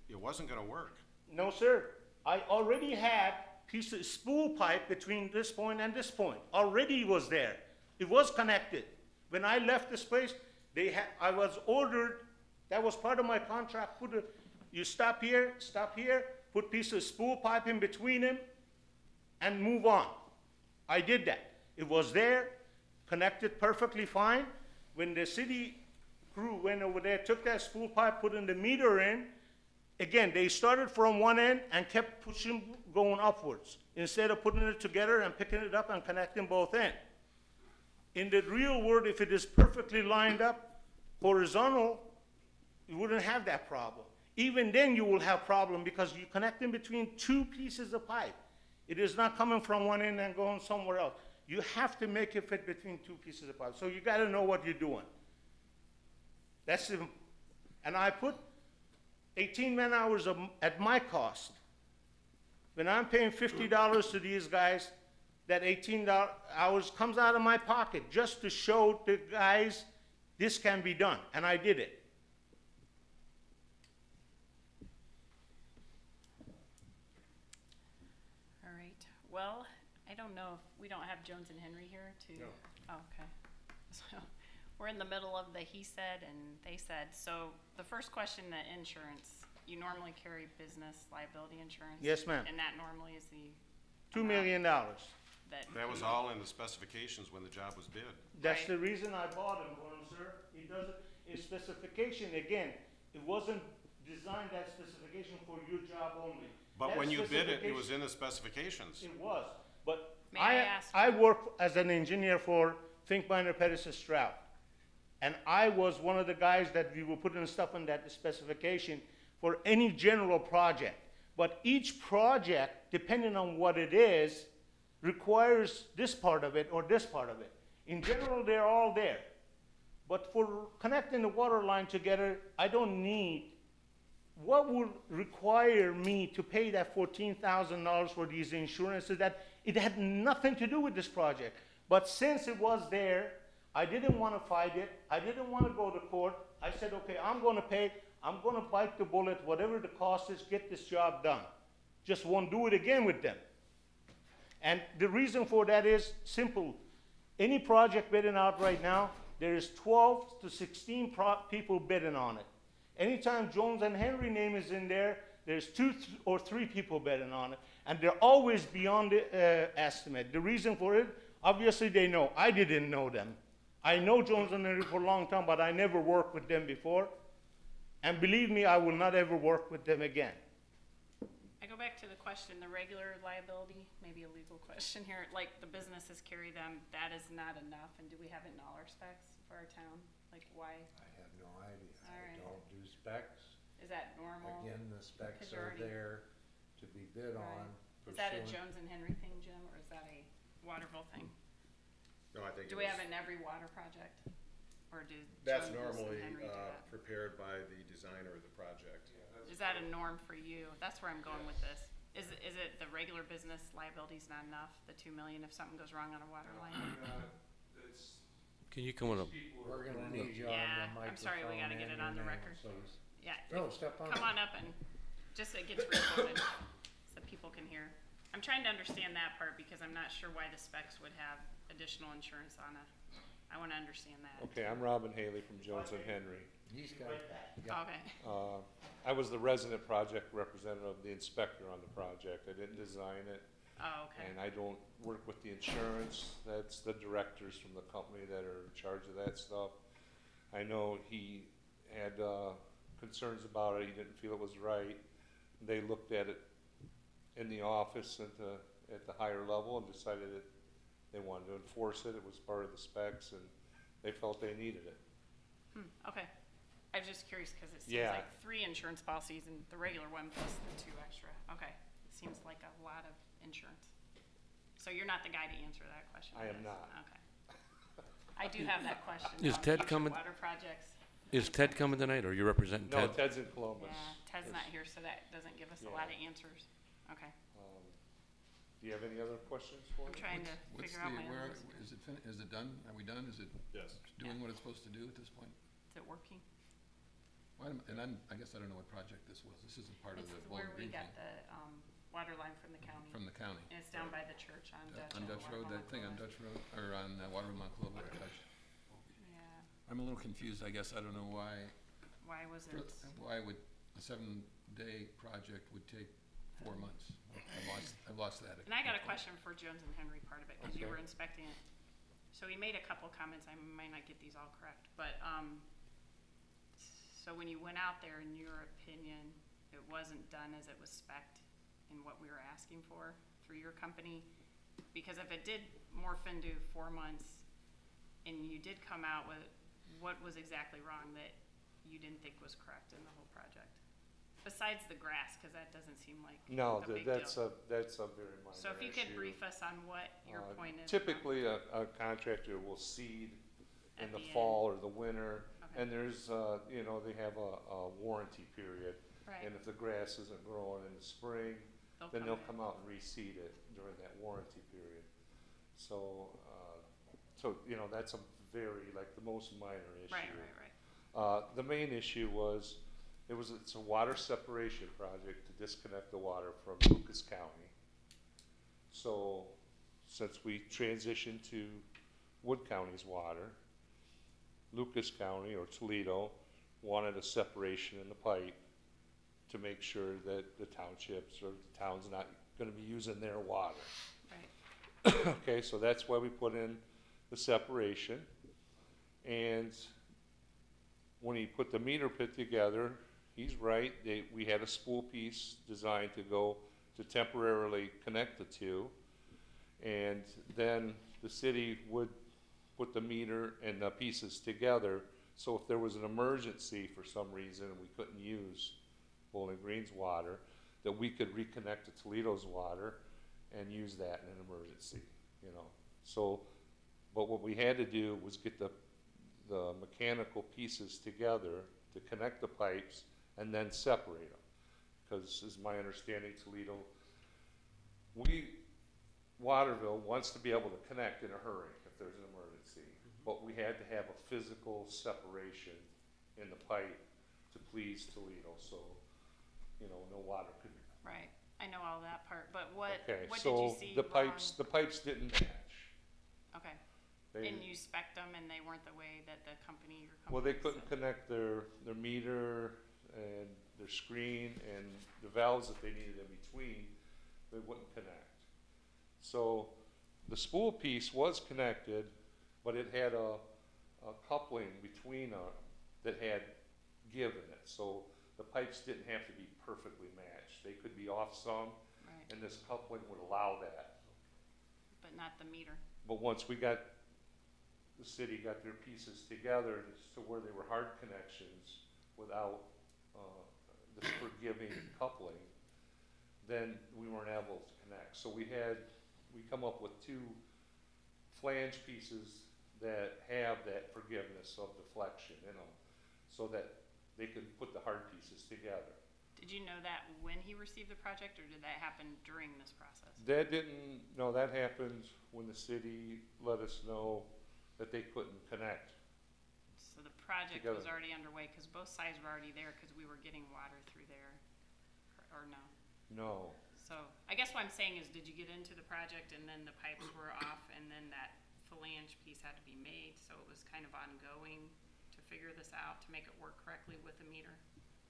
it wasn't gonna work. No, sir. I already had piece of spool pipe between this point and this point. Already was there. It was connected. When I left this place, I was ordered, that was part of my contract, you stop here, put piece of spool pipe in between them, and move on. I did that. It was there, connected perfectly fine. When the city crew went over there, took that spool pipe, put in the meter in, again, they started from one end and kept pushing, going upwards, instead of putting it together and picking it up and connecting both ends. In the real world, if it is perfectly lined up, horizontal, you wouldn't have that problem. Even then, you will have problem because you're connecting between two pieces of pipe. It is not coming from one end and going somewhere else. You have to make it fit between two pieces of pipe. So you gotta know what you're doing. And I put 18 man hours at my cost. When I'm paying $50 to these guys, that 18 hours comes out of my pocket just to show the guys this can be done, and I did it. All right, well, I don't know if, we don't have Jones and Henry here to. No. Oh, okay. So, we're in the middle of the he said and they said. So, the first question, the insurance, you normally carry business liability insurance? Yes, ma'am. And that normally is the $2 million. That was all in the specifications when the job was bid. That's Right. the reason I bought him for him, sir. He doesn't, his specification, again, it wasn't designed that specification for your job only. But That when you bid it, it specification- was in the specifications. It was, but May I ask- I work as an engineer for Think Minor Pettis Stroud. And I was one of the guys that we were putting stuff in that specification for any general project. But each project, depending on what it is, requires this part of it or this part of it. In general, they're all there. But for connecting the water line together, I don't need, what would require me to pay that $14,000 for these insurances that it had nothing to do with this project. But since it was there, I didn't want to fight it. I didn't want to go to court. I said, okay, I'm going to pay. I'm going to bite the bullet, whatever the cost is, get this job done. Just won't do it again with them. And the reason for that is simple. Any project bidding out right now, there is 12 to 16 people bidding on it. Anytime Jones and Henry name is in there, there's 2 or 3 people bidding on it. And they're always beyond the estimate. The reason for it, obviously they know. I didn't know them. I know Jones and Henry for a long time, but I never worked with them before. And believe me, I will not ever work with them again. I go back to the question, the regular liability, maybe a legal question here, like the businesses carry them, that is not enough, and do we have it in all our specs for our town? Like why, I have no idea. All I right. don't do specs. is that normal? Again, the specs Because you're are already- there to be bid on. Is that a pursuant- Jones and Henry thing, Jim, or is that a Waterville thing? No, I think Do we have it in every water project? Or do That's Jones and normally Henry do that? prepared by the designer of the project. Is that a norm for you? That's where I'm going with this. Is it the regular business liability's not enough, the 2 million if something goes wrong on a water line? Can you come on up? We're gonna need you on Yeah, the microphone. I'm sorry, we gotta get and it on the your name, record. so Yeah. No, step on Come it. on up and just so it gets recorded, so people can hear. I'm trying to understand that part because I'm not sure why the specs would have additional insurance on it. I wanna understand that. Okay, I'm Robin Haley from Jones and Henry. He's got, yeah. Okay, I was the resident project representative, the inspector on the project. I didn't design it, oh, okay. and I don't work with the insurance. That's the directors from the company that are in charge of that stuff. I know he had concerns about it. He didn't feel it was right. They looked at it in the office at the higher level and decided that They wanted to enforce it, it was part of the specs, and they felt they needed it. Okay. I was just curious because it seems Yeah. like 3 insurance policies and the regular one plus the 2 extra. Okay. It seems like a lot of insurance. So you're not the guy to answer that question? I am guess. not. Okay. I do have that question. Is about Ted future coming? Water projects. Is Ted coming tonight, or are you representing No, Ted? Ted's in Columbus. Yeah, Ted's Yes. not here, so that doesn't give us a Yeah. lot of answers. Okay. Do you have any other questions for I'm me? trying to What's figure out my where, own list. is it done? Are we done? Is it Yes. doing Yeah. what it's supposed to do at this point? Is it working? I guess I don't know what project this was. This isn't part of This the is Bowling where we Green got thing. the water line from the county. From the county. And it's down by the church on Dutch. On and Dutch Road, Waterville that thing on Monclova. Dutch Road, or on Waterville Monclova at Dutch. Yeah. I'm a little confused, I guess. I don't know why, Why was it? why would a 7-day project would take 4 months? I've lost that. And I got a question for Jones and Henry part of it, because you Okay. were inspecting it. So he made a couple comments, I might not get these all correct, but, so when you went out there, in your opinion, it wasn't done as it was spec'd in what we were asking for through your company? Because if it did morph into 4 months, and you did come out with, what was exactly wrong that you didn't think was correct in the whole project? Besides the grass, because that doesn't seem like No, a big that's deal. a very minor issue. So if you could brief us on what your point is. Typically, a contractor will seed in At the the fall or the winter, Okay. and there's, you know, they have a warranty period. Right. And if the grass isn't growing in the spring, then they'll come out and reseed it during that warranty period. So, you know, that's a very, like, the most minor issue. Right. The main issue was, it's a water separation project to disconnect the water from Lucas County. So, since we transitioned to Wood County's water, Lucas County, or Toledo, wanted a separation in the pipe to make sure that the townships or the town's not gonna be using their water. Right. Okay, so that's why we put in the separation. And when he put the meter pit together, he's right, we had a spool piece designed to temporarily connect the two. And then the city would put the meter and the pieces together, so if there was an emergency for some reason and we couldn't use Bowling Green's water, that we could reconnect to Toledo's water and use that in an emergency, you know. So, but what we had to do was get the mechanical pieces together to connect the pipes and then separate them. Because, as my understanding, Toledo, Waterville wants to be able to connect in a hurry if there's an emergency. But we had to have a physical separation in the pipe to please Toledo, so, you know, no water could. Right. I know all that part, but what Okay, did you so see the wrong? pipes didn't match. Okay. They- And you spec'd them and they weren't the way that the company, your company Well, they said. couldn't connect their meter and their screen and the valves that they needed in between, they wouldn't connect. So the spool piece was connected, but it had a coupling between that had give in it. So the pipes didn't have to be perfectly matched. They could be off some, Right. and this coupling would allow that. But not the meter. But once the city got their pieces together to where they were hard connections without the forgiving coupling, then we weren't able to connect. So we come up with 2 flange pieces that have that forgiveness of deflection in them, so that they could put the hard pieces together. Did you know that when he received the project, or did that happen during this process? That happened when the city let us know that they couldn't connect. So the project Together. was already underway, because both sides were already there, because we were getting water through there, or no? No. So, I guess what I'm saying is, did you get into the project and then the pipes were off, and then that flange piece had to be made, so it was kind of ongoing to figure this out, to make it work correctly with the meter?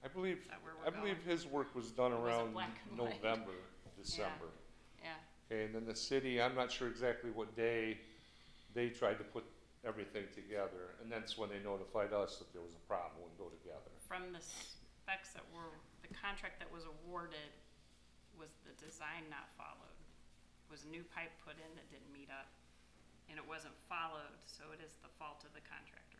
I believe that where we're going? his work was done Or was it around black and white? November, December. Yeah, Okay, and then the city, I'm not sure exactly what day they tried to put everything together, and that's when they notified us that there was a problem and go together. from the specs that were, the contract that was awarded, was the design not followed? Was new pipe put in that didn't meet up? and it wasn't followed, so it is the fault of the contractor?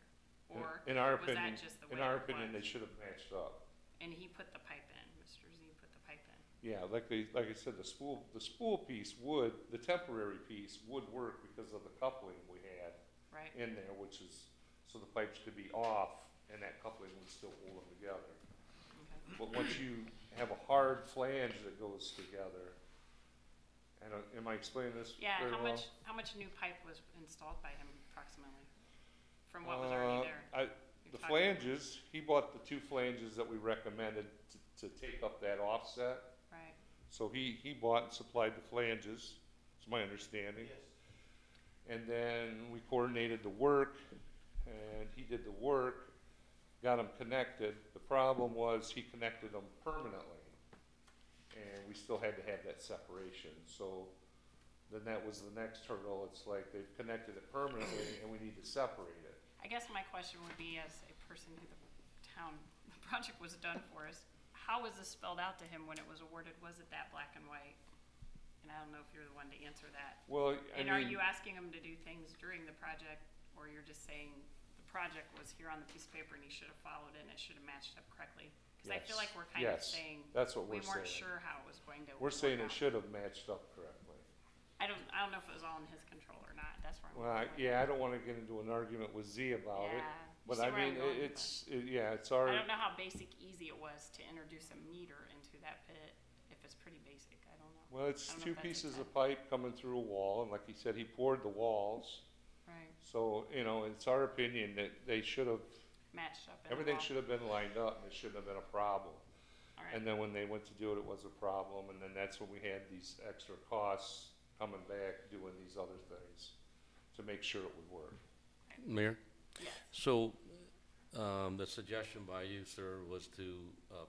In- Or in our was opinion, that just the way in our it opinion, they was? should have matched up. And he put the pipe in, Mr. Z put the pipe in. Yeah, like I said, the spool piece would, the temporary piece would work because of the coupling we had Right. in there, which is, so the pipes could be off and that coupling would still hold them together. Okay. But once you have a hard flange that goes together, and am I explaining this Yeah, very well? how much new pipe was installed by him approximately? From what was already there? The You're talking- flanges, he bought the 2 flanges that we recommended to take up that offset. Right. So he bought and supplied the flanges, is my understanding. Yes. And then we coordinated the work, and he did the work, got them connected. The problem was he connected them permanently, and we still had to have that separation. So then that was the next hurdle. It's like they've connected it permanently, and we need to separate it. I guess my question would be, as a person who the project was done for us, how was this spelled out to him when it was awarded? Was it that black and white? And I don't know if you're the one to answer that. Well, And are you asking him to do things during the project, or you're just saying the project was here on the piece of paper and he should have followed it and it should have matched up correctly? Because I feel like we're kind of Yes, saying that's what we we're weren't saying. sure how it was going to We're work saying out. it should have matched up correctly. I don't know if it was all in his control or not. That's where I'm Well, going with it. yeah, I don't wanna get into an argument with Z about it. Yeah, you But see I where I'm mean, going with it's our. I don't know how basic easy it was to introduce a meter into that pit. If it's pretty basic, I don't know. Well, it's I don't know 2 if that's pieces of exact- pipe coming through a wall, and like he said, he poured the walls. Right, So, it's our opinion that they should have, matched up. in the everything wall. should have been lined up, and it shouldn't have been a problem. All right. And then when they went to do it, it was a problem, and then that's when we had these extra costs coming back, doing these other things to make sure it would work. Mayor? Yes. So, the suggestion by you, sir, was to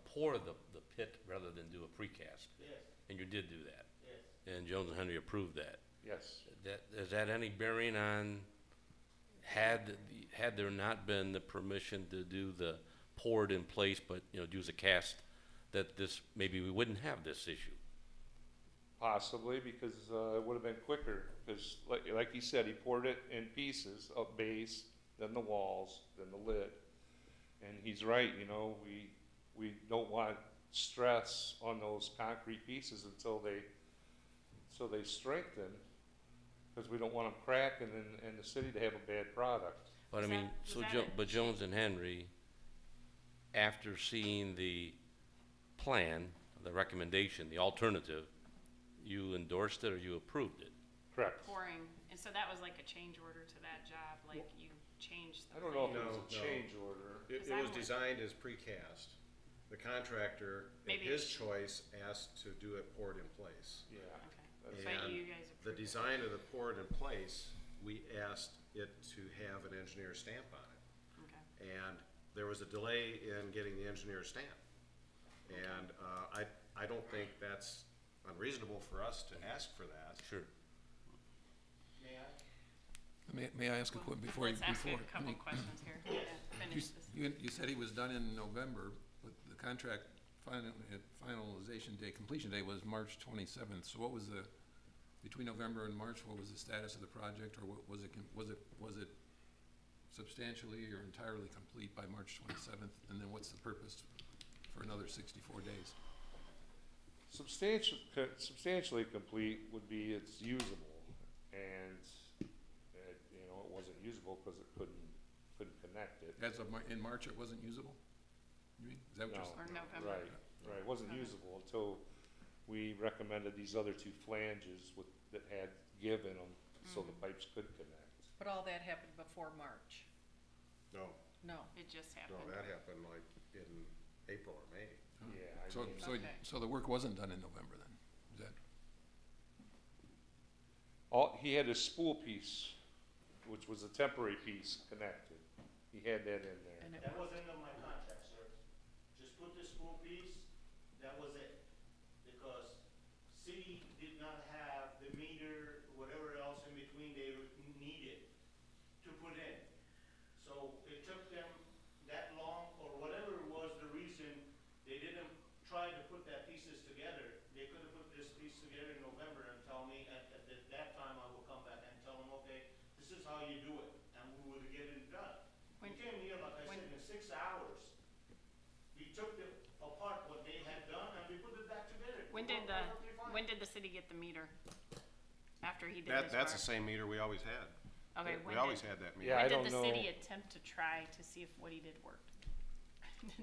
pour the pit rather than do a precast. Yes, And you did do that. yes. And Jones and Henry approved that. Yes. Has that any bearing on, had there not been the permission to do the poured in place, but, use a cast, that maybe we wouldn't have this issue? Possibly, because it would have been quicker, because like he said, he poured it in pieces, up base, then the walls, then the lid. And he's right, we don't want stress on those concrete pieces until they strengthen, because we don't want them cracking and the city to have a bad product. But I Was mean, that- was that but Jones and Henry, after seeing the plan, the recommendation, the alternative, you endorsed it or you approved it? Correct. Pouring, and so that was like a change order to that job, like you changed the I don't know if plan. it was a No, no. change order. It Is that was what- designed as precast. The contractor, at Maybe his it's- choice, asked to do it poured in place. Yeah. Okay, And but you guys the approved it. design of the poured in place, we asked it to have an engineer stamp on it. Okay, And there was a delay in getting the engineer's stamp. And I don't think that's unreasonable for us to ask for that. Sure. May I? May I ask a question before you? Let's ask you a before- I couple mean, questions here, to finish this. You said he was done in November, but the contract finalization day, completion day was March 27th. So what was between November and March, what was the status of the project, or what was it substantially or entirely complete by March 27th? And then what's the purpose for another 64 days? Substantially complete would be it's usable, and it wasn't usable because it couldn't connect it. As of in March, it wasn't usable? You mean, is that what you're No. saying? Or November. Right, it wasn't usable until we recommended these other 2 flanges that had give in them, so the pipes could connect. But all that happened before March? No, No. It just no, happened. that happened like in April or May. Yeah, Okay. So the work wasn't done in November then? Is that? he had a spool piece, which was a temporary piece connected. He had that in there. And it That was worked. end of my contract, sir. Just put the spool piece, that was it. Because city did not have the meter, whatever else in between they needed to put in. So it took them that long, or whatever was the reason, they didn't try to put that pieces together. They could have put this piece together in November and tell me, at that time, I will come back and tell them, okay, is how you do it, and we would get it done. We When- came here, like I when- said, in 6 hours. We took the, apart what they had done, and we put it back together. When It did worked perfectly fine. when did the city get the meter? After he did his work? That's the same meter we always had. Okay, We always had that meter. Yeah, I When don't did know. the city attempt to try to see if what he did worked?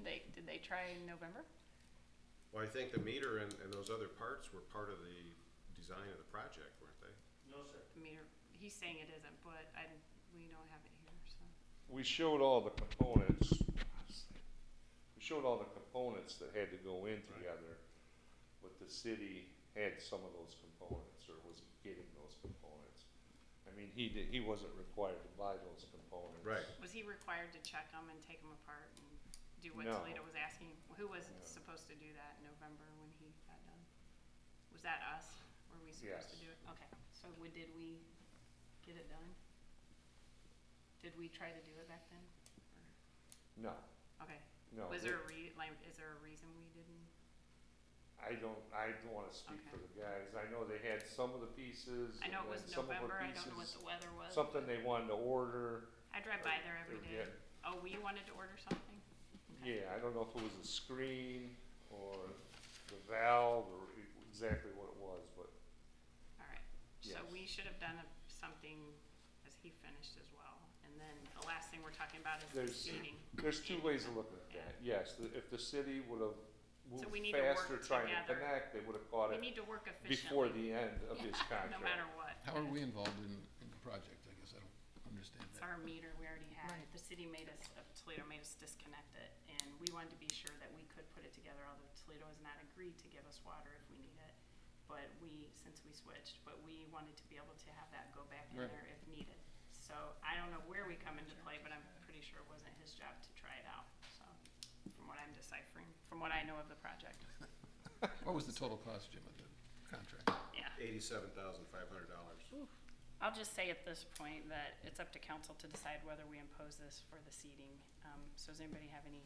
Did they try in November? Well, I think the meter and those other parts were part of the design of the project, weren't they? No, sir. The meter, he's saying it isn't, but we don't have it here, so. We showed all the components. We showed all the components that had to go in together, but the city had some of those components, or was getting those components. I mean, he wasn't required to buy those components. Right. Was he required to check them and take them apart and do what No. Toledo was asking? Who was No. supposed to do that in November when he got done? Was that us? Were we supposed to Yes. do it? Okay, so did we get it done? Did we try to do it back then? No, Okay, no. was there is there a reason we didn't? I don't wanna speak Okay. for the guys. I know they had some of the pieces. I know it and was then some of the November, I don't know what pieces, the weather was. something they wanted to order. I drive by there every or day. get. Oh, we wanted to order something? Okay. Yeah, I don't know if it was the screen or the valve or exactly what it was, but All right, so Yes. we should have done something as he finished as well. And then the last thing we're talking about is the There's- seating. there's two ways of looking at that. Yes, if the city would have So moved we need to work faster trying to together. connect, they would have caught We it need to work before efficiently, the end of his contract. no matter what. How are we involved in the project? I guess I don't understand It's that. our meter we already had. Right. The city made us, Toledo made us disconnect it, and we wanted to be sure that we could put it together, although Toledo has not agreed to give us water if we need it. But since we switched, but we wanted to be able to have that go back in Right. there if needed. So I don't know where we come into play, but I'm pretty sure it wasn't his job to try it out, so, from what I'm deciphering, from what I know of the project, What was the total cost, Jim, of the contract? yeah. $87,500. I'll just say at this point that it's up to council to decide whether we impose this for the seating. So does anybody have any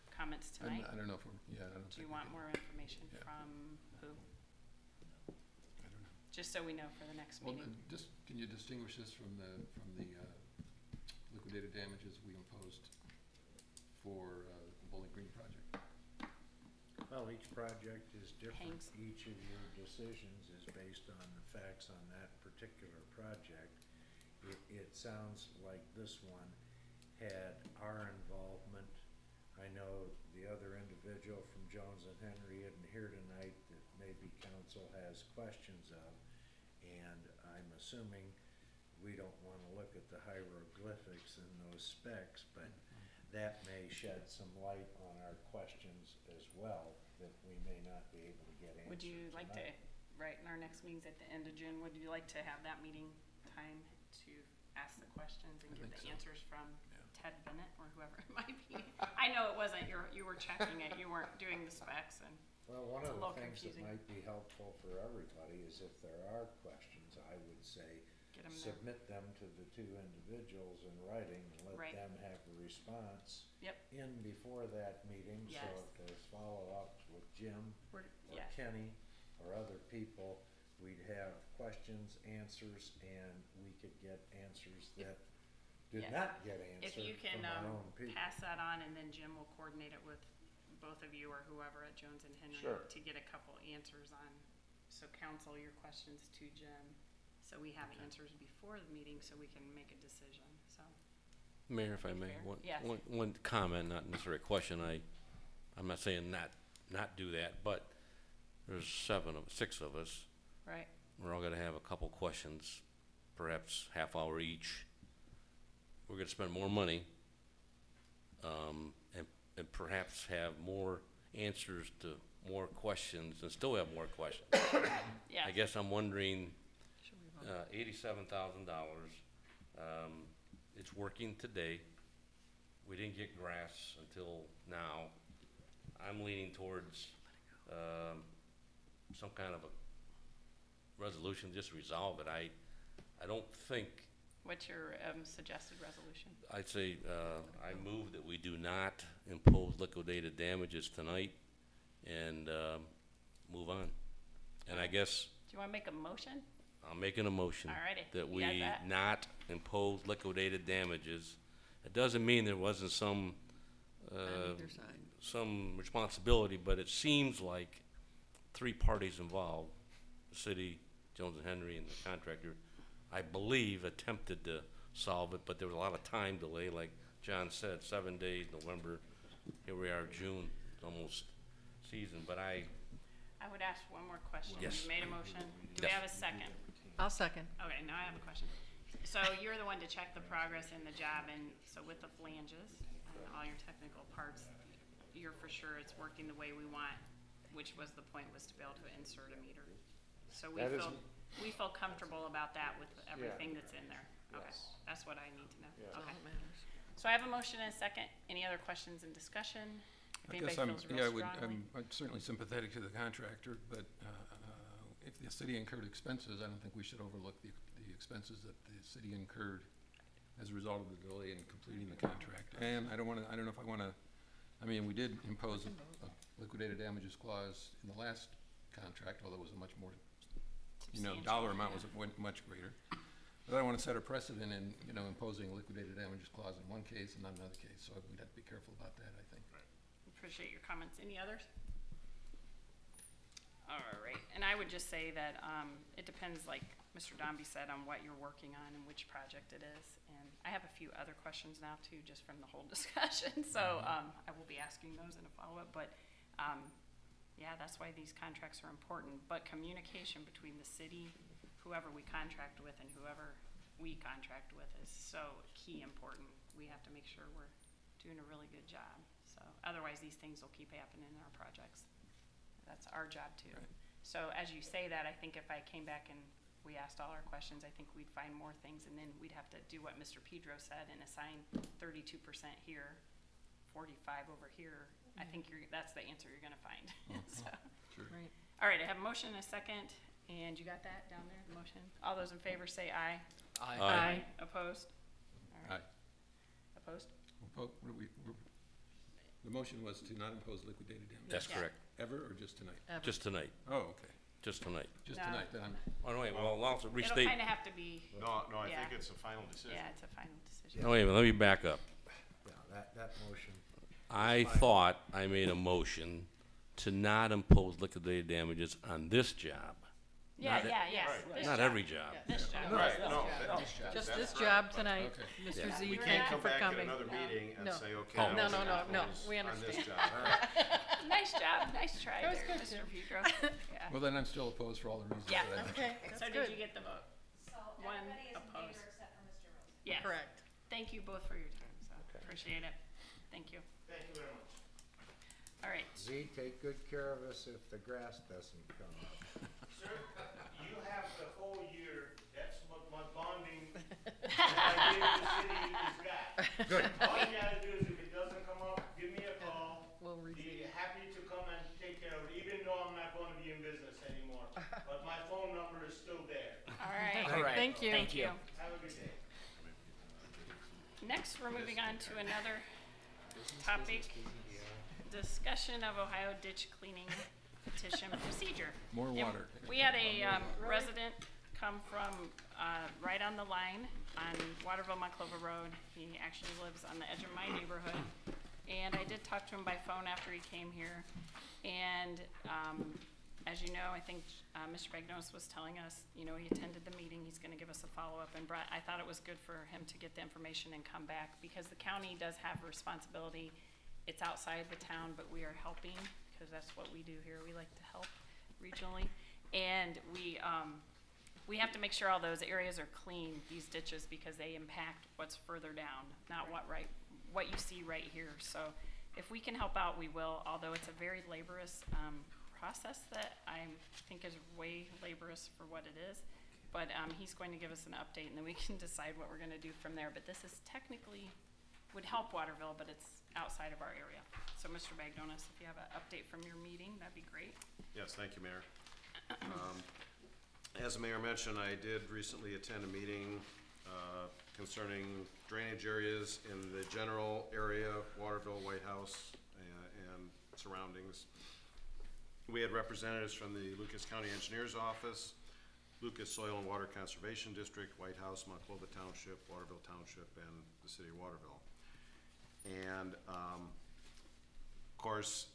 comments tonight? I don't know if we're, yeah, I don't Do you think we want can. more information Yeah. from who? I don't know. Just so we know for the next Well, meeting. just, can you distinguish this from the liquidated damages we imposed for the Bowling Green project? Well, each project is different. Hanks. Each of your decisions is based on the facts on that particular project. It sounds like this one had our involvement. I know the other individual from Jones and Henry isn't here tonight that maybe council has questions of. And I'm assuming we don't wanna look at the hieroglyphics in those specs, but that may shed some light on our questions as well that we may not be able to get answered Would you like to, tonight. right, in our next meeting's at the end of June, would you like to have that meeting time to ask the questions and I get think the so. answers from Yeah. Ted Bennett or whoever it might be? I know it wasn't, you were checking it, you weren't doing the specs and, Well, one It's of a the little things that confusing. might be helpful for everybody is if there are questions, I would say, get them there. submit them to the two individuals in writing and let Right. them have a response Yep. in before that meeting. So Yes. if there's follow-ups with Jim or Yeah, Kenny or other people, we'd have questions, answers, and we could get answers that did Yes. not get if you answered can, from our own people. pass that on and then Jim will coordinate it with both of you or whoever at Jones and Henry Sure. to get a couple answers on, so counsel your questions to Jim. So we have answers before the meeting so we can make a decision, so. Mayor, if I Be may, fair. Yes. one comment, not necessarily a question. I'm not saying not do that, but there's 6 of us. Right. We're all gonna have a couple questions, perhaps half hour each. We're gonna spend more money, and perhaps have more answers to more questions and still have more questions. Yeah. I guess I'm wondering, Should we vote? $87,000, it's working today. We didn't get grass until now. I'm leaning towards, some kind of a resolution, just resolve it. I don't think, What's your suggested resolution? I'd say, I move that we do not impose liquidated damages tonight and, move on. And I guess, Do you wanna make a motion? I'm making a motion Alrighty, that you got we that? not impose liquidated damages. It doesn't mean there wasn't On either side. some responsibility, but it seems like three parties involved, the city, Jones and Henry, and the contractor, I believe attempted to solve it, but there was a lot of time delay, like John said, 7 days, November, here we are, June, almost season, but I would ask one more question. Yes. You made a motion. Do we Yes. have a second? I'll second. Okay, now I have a question. So you're the one to check the progress in the job, and so with the flanges and all your technical parts, you're for sure it's working the way we want, which was the point, was to be able to insert a meter. So That is- we feel comfortable about that with everything that's in there. Okay, Yes. that's what I need to know. Yeah. That's all Okay. that matters. So I have a motion and a second. Any other questions and discussion? If I anybody guess I'm, feels real yeah, strongly. I'm certainly sympathetic to the contractor, but if the city incurred expenses, I don't think we should overlook the expenses that the city incurred as a result of the delay in completing the contract. And I don't know if I wanna, I mean, we did impose a liquidated damages clause in the last contract, although it was a much more, dollar amount was much greater. But I don't wanna set a precedent in, imposing a liquidated damages clause in one case and not another case, so we'd have to be careful about that, I think. Appreciate your comments. Any others? All right, and I would just say that it depends, like Mr. Dombey said, on what you're working on and which project it is. And I have a few other questions now too, just from the whole discussion, so I will be asking those in a follow-up. But yeah, that's why these contracts are important. But communication between the city, whoever we contract with, and whoever we contract with is so key important. We have to make sure we're doing a really good job. So otherwise, these things will keep happening in our projects. That's our job too. Right. So as you say that, I think if I came back and we asked all our questions, I think we'd find more things, and then we'd have to do what Mr. Pedro said and assign 32% here, 45 over here. I think that's the answer you're gonna find. So, Sure. Right. all right, I have a motion and a second, and you got that down there, the motion? All those in favor say aye. Aye. Opposed? All right. Aye. Opposed? The motion was to not impose liquidated damages. that's Yeah. correct, Ever or just tonight? Ever. just tonight, Oh, okay. just tonight. Just No. tonight, then I'm, Oh, wait, well, I'll also It'll restate, kinda have to be, No, I Yeah. think it's a final decision. yeah, it's a final decision. oh, wait, let me back up. Yeah, that motion. I thought I made a motion to not impose liquidated damages on this job, Yeah, Not- yeah. Right. This not job. every job. This job. Right, no. Just that's this right. job tonight, Okay. Mr. Yeah. Z, We thank can't you come for back at coming. another meeting and No. say, okay. Oh. that was No, imposed we on this understand. job. All right. Nice job, nice try That was there, good, Mr. too. Pedro. Yeah. well, then I'm still opposed for all the reasons Yeah. that I mentioned. Okay, that's So did good. you get the vote? So One everybody is in opposed. favor except for Mr. Rose. Yes. Correct. Thank you both for your time, so appreciate it. Thank you. Thank you very much. All right. Z, take good care of us if the grass doesn't come up. Sir, you have the whole year, that's what my bonding that I gave the city is got. Good. All you gotta do is if it doesn't come up, give me a call. We'll Be happy to come and take care of it, even though I'm not gonna be in business anymore. But my phone number is still there. All right. All right. Thank you. Thank you. Have a good day. Next, we're moving on to another topic. Discussion of Ohio ditch cleaning petition procedure. More And water. We had a resident come from right on the line on Waterville Monclova Road. He actually lives on the edge of my neighborhood. And I did talk to him by phone after he came here. And as you know, I think Mr. Bagnonis was telling us, he attended the meeting. He's going to give us a follow-up. And I thought it was good for him to get the information and come back because the county does have a responsibility. It's outside the town, but we are helping because that's what we do here. We like to help regionally. And we have to make sure all those areas are clean, these ditches, because they impact what's further down, not what you see right here. So if we can help out, we will, although it's a very laborious process that I think is way laborious for what it is. But he's going to give us an update, and then we can decide what we're going to do from there. But this is technically would help Waterville, but it's outside of our area. So Mr. Bagnonis, if you have an update from your meeting, that'd be great. Yes, thank you, Mayor. As the mayor mentioned, I did recently attend a meeting concerning drainage areas in the general area of Waterville, White House, and surroundings. We had representatives from the Lucas County Engineers Office, Lucas Soil and Water Conservation District, White House, Monclova Township, Waterville Township, and the city of Waterville. And, of course,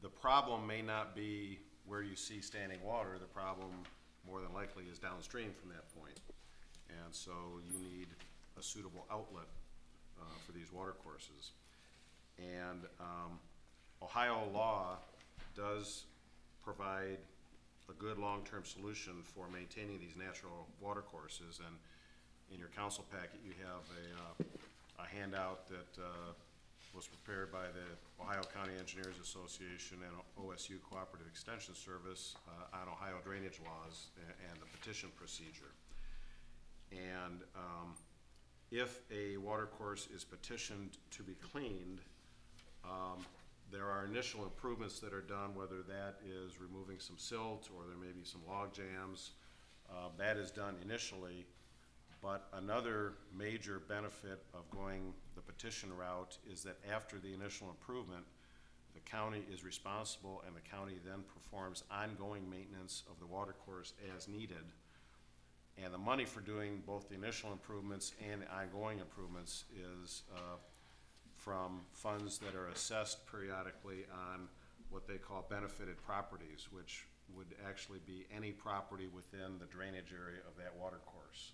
the problem may not be where you see standing water. The problem, more than likely, is downstream from that point. And so you need a suitable outlet for these water courses. And Ohio law does provide a good long-term solution for maintaining these natural water courses. And in your council packet, you have a handout that was prepared by the Ohio County Engineers Association and OSU Cooperative Extension Service on Ohio drainage laws and the petition procedure. And if a water course is petitioned to be cleaned, there are initial improvements that are done, whether that is removing some silt or there may be some log jams. That is done initially, but another major benefit of going the petition route is that after the initial improvement, the county is responsible and the county then performs ongoing maintenance of the water course as needed. And the money for doing both the initial improvements and ongoing improvements is from funds that are assessed periodically on what they call benefited properties, which would actually be any property within the drainage area of that water course.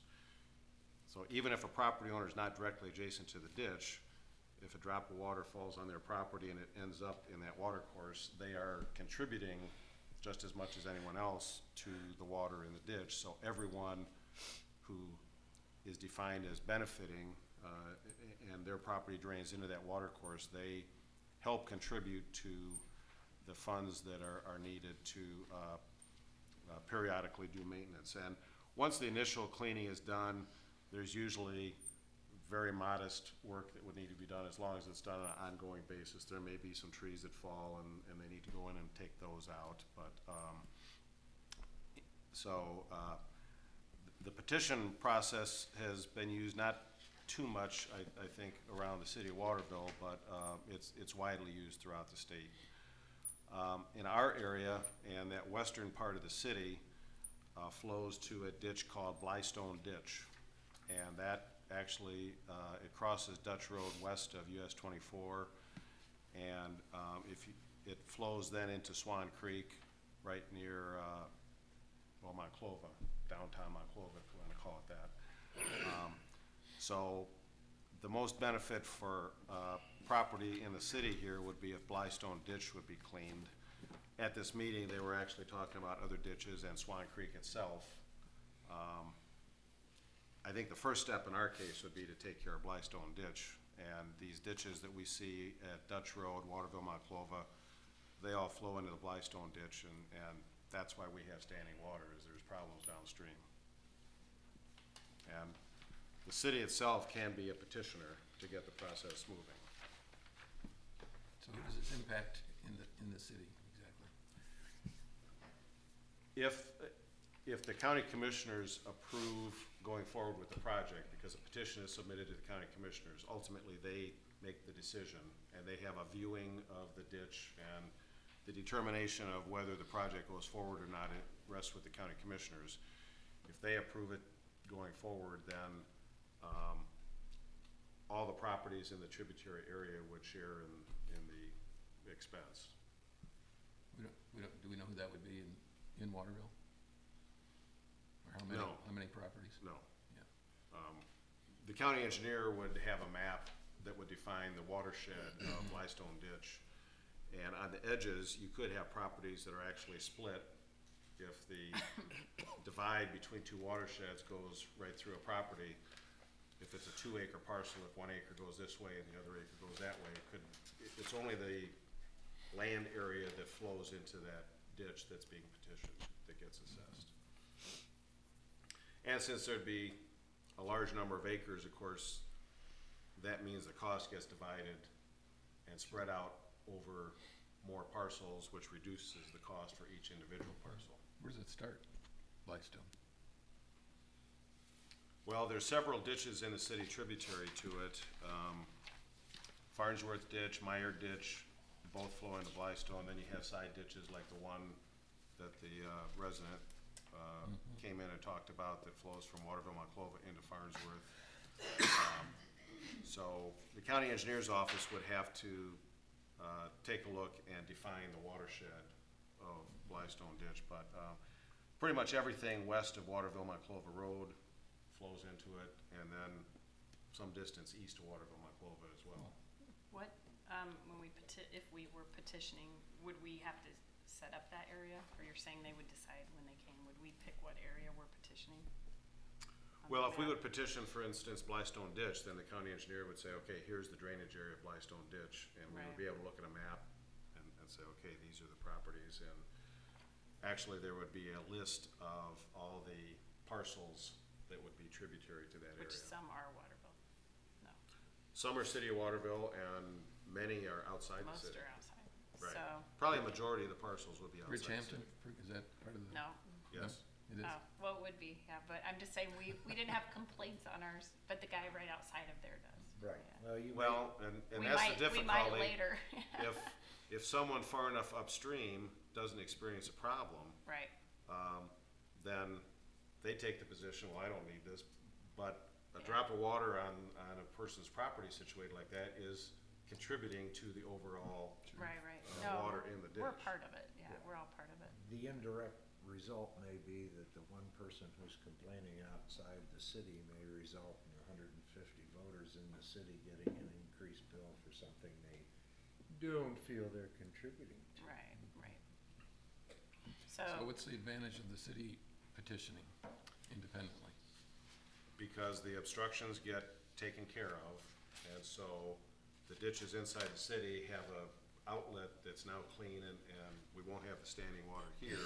So even if a property owner is not directly adjacent to the ditch, if a drop of water falls on their property and it ends up in that water course, they are contributing just as much as anyone else to the water in the ditch. So everyone who is defined as benefiting and their property drains into that water course, they help contribute to the funds that are needed to periodically do maintenance. And once the initial cleaning is done, there's usually very modest work that would need to be done as long as it's done on an ongoing basis. There may be some trees that fall and they need to go in and take those out. But the petition process has been used not too much, I think, around the city of Waterville, but it's widely used throughout the state. In our area, and that western part of the city flows to a ditch called Blystone Ditch. And that actually, it crosses Dutch Road west of US 24. And it flows then into Swan Creek right near, well, Monclova, downtown Monclova, if you want to call it that. So the most benefit for property in the city here would be if Blystone Ditch would be cleaned. At this meeting, they were actually talking about other ditches and Swan Creek itself. I think the first step in our case would be to take care of Blystone Ditch. And these ditches that we see at Dutch Road, Waterville, Monclova, they all flow into the Blystone Ditch, and that's why we have standing water, is there's problems downstream. And the city itself can be a petitioner to get the process moving. So how does this impact in the city exactly? If the county commissioners approve going forward with the project, because a petition is submitted to the county commissioners, ultimately they make the decision and they have a viewing of the ditch, and the determination of whether the project goes forward or not, it rests with the county commissioners. If they approve it going forward, then all the properties in the tributary area would share in the expense. Do we know who that would be in Waterville? Or how many, No. how many properties? No. Yeah. The county engineer would have a map that would define the watershed of Blystone Ditch. And on the edges, you could have properties that are actually split if the divide between two watersheds goes right through a property. If it's a 2-acre parcel, if 1 acre goes this way and the other acre goes that way, it's only the land area that flows into that ditch that's being petitioned that gets assessed. And since there'd be a large number of acres, of course, that means the cost gets divided and spread out over more parcels, which reduces the cost for each individual parcel. Where does it start, Blystone? Well, there's several ditches in the city tributary to it. Farnsworth Ditch, Meyer Ditch, both flow into Blystone. Then you have side ditches like the one that the resident came in and talked about that flows from Waterville, Monclova into Farnsworth. So the county engineer's office would have to take a look and define the watershed of Blystone Ditch, but pretty much everything west of Waterville, Monclova Road flows into it, and then some distance east of Waterville, Monclova as well. What, when we if we were petitioning, would we have to set up that area? Or you're saying they would decide when they came? Would we pick what area we're petitioning? Well, if we would petition, for instance, Blystone Ditch, then the county engineer would say, okay, here's the drainage area of Blystone Ditch, and we would be able to look at a map and say, okay, these are the properties, and actually there would be a list of all the parcels that would be tributary to that area. Which some are Waterville? No. Some are city of Waterville, and many are outside the Most city. are outside. Right. So, Probably a majority of the parcels would be outside the Bridgehampton, city. is that part of the? no. Yes. It is? Oh, well, it would be, yeah, but I'm just saying, we didn't have complaints on ours, but the guy right outside of there does. Right. Yeah. Well, you Well, and We that's might, the we might difficulty. later. If someone far enough upstream doesn't experience a problem, Right, then they take the position, well, I don't need this, but a drop of water on a person's property situated like that is contributing to the overall right. water No, in the ditch. we're part of it, yeah, Yeah. we're all part of it. The indirect result may be that the one person who's complaining outside the city may result in 150 voters in the city getting an increased bill for something they don't feel they're contributing to. Right. So what's the advantage of the city petitioning independently? Because the obstructions get taken care of, and so the ditches inside the city have a outlet that's now clean, and we won't have the standing water here.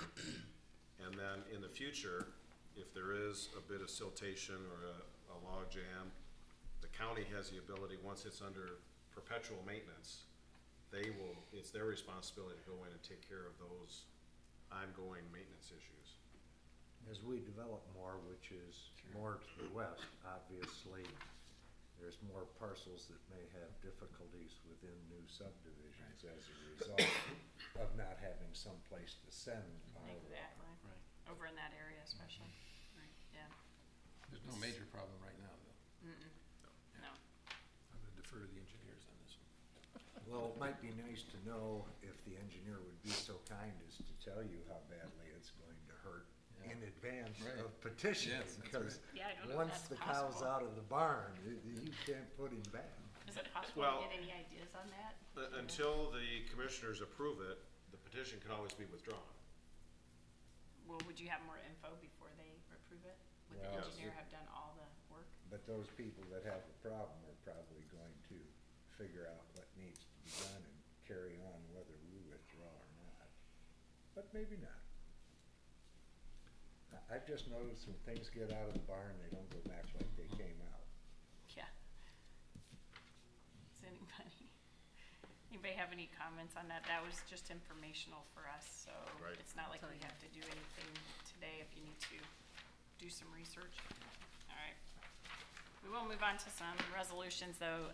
And then in the future, if there is a bit of siltation or a log jam, the county has the ability, once it's under perpetual maintenance, it's their responsibility to go in and take care of those ongoing maintenance issues. As we develop more, which is more to the west, obviously, there's more parcels that may have difficulties within new subdivisions as a result of not having some place to send our water. Exactly. Over in that area especially. Right. Yeah. There's no major problem right now, though. No. I'm gonna defer to the engineers on this one. Well, it might be nice to know if the engineer would be so kind as to tell you how badly it's going to hurt in advance Right. of petitioning, Yes, that's because Yeah, I don't know if once that's the cow's possible. out of the barn, you can't put him back. Is it possible Well- to get any ideas on that? Until the commissioners approve it, the petition can always be withdrawn. Well, would you have more info before they approve it? Would the Well, engineer have done all the work? But those people that have the problem are probably going to figure out what needs to be done and carry on whether we withdraw or not. But maybe not. I've just noticed when things get out of the barn, they don't go back like they came out. Yeah. Does anybody have any comments on that? That was just informational for us, so Right. it's not like we have to do anything today if you need to do some research. All right. We will move on to some resolutions, though.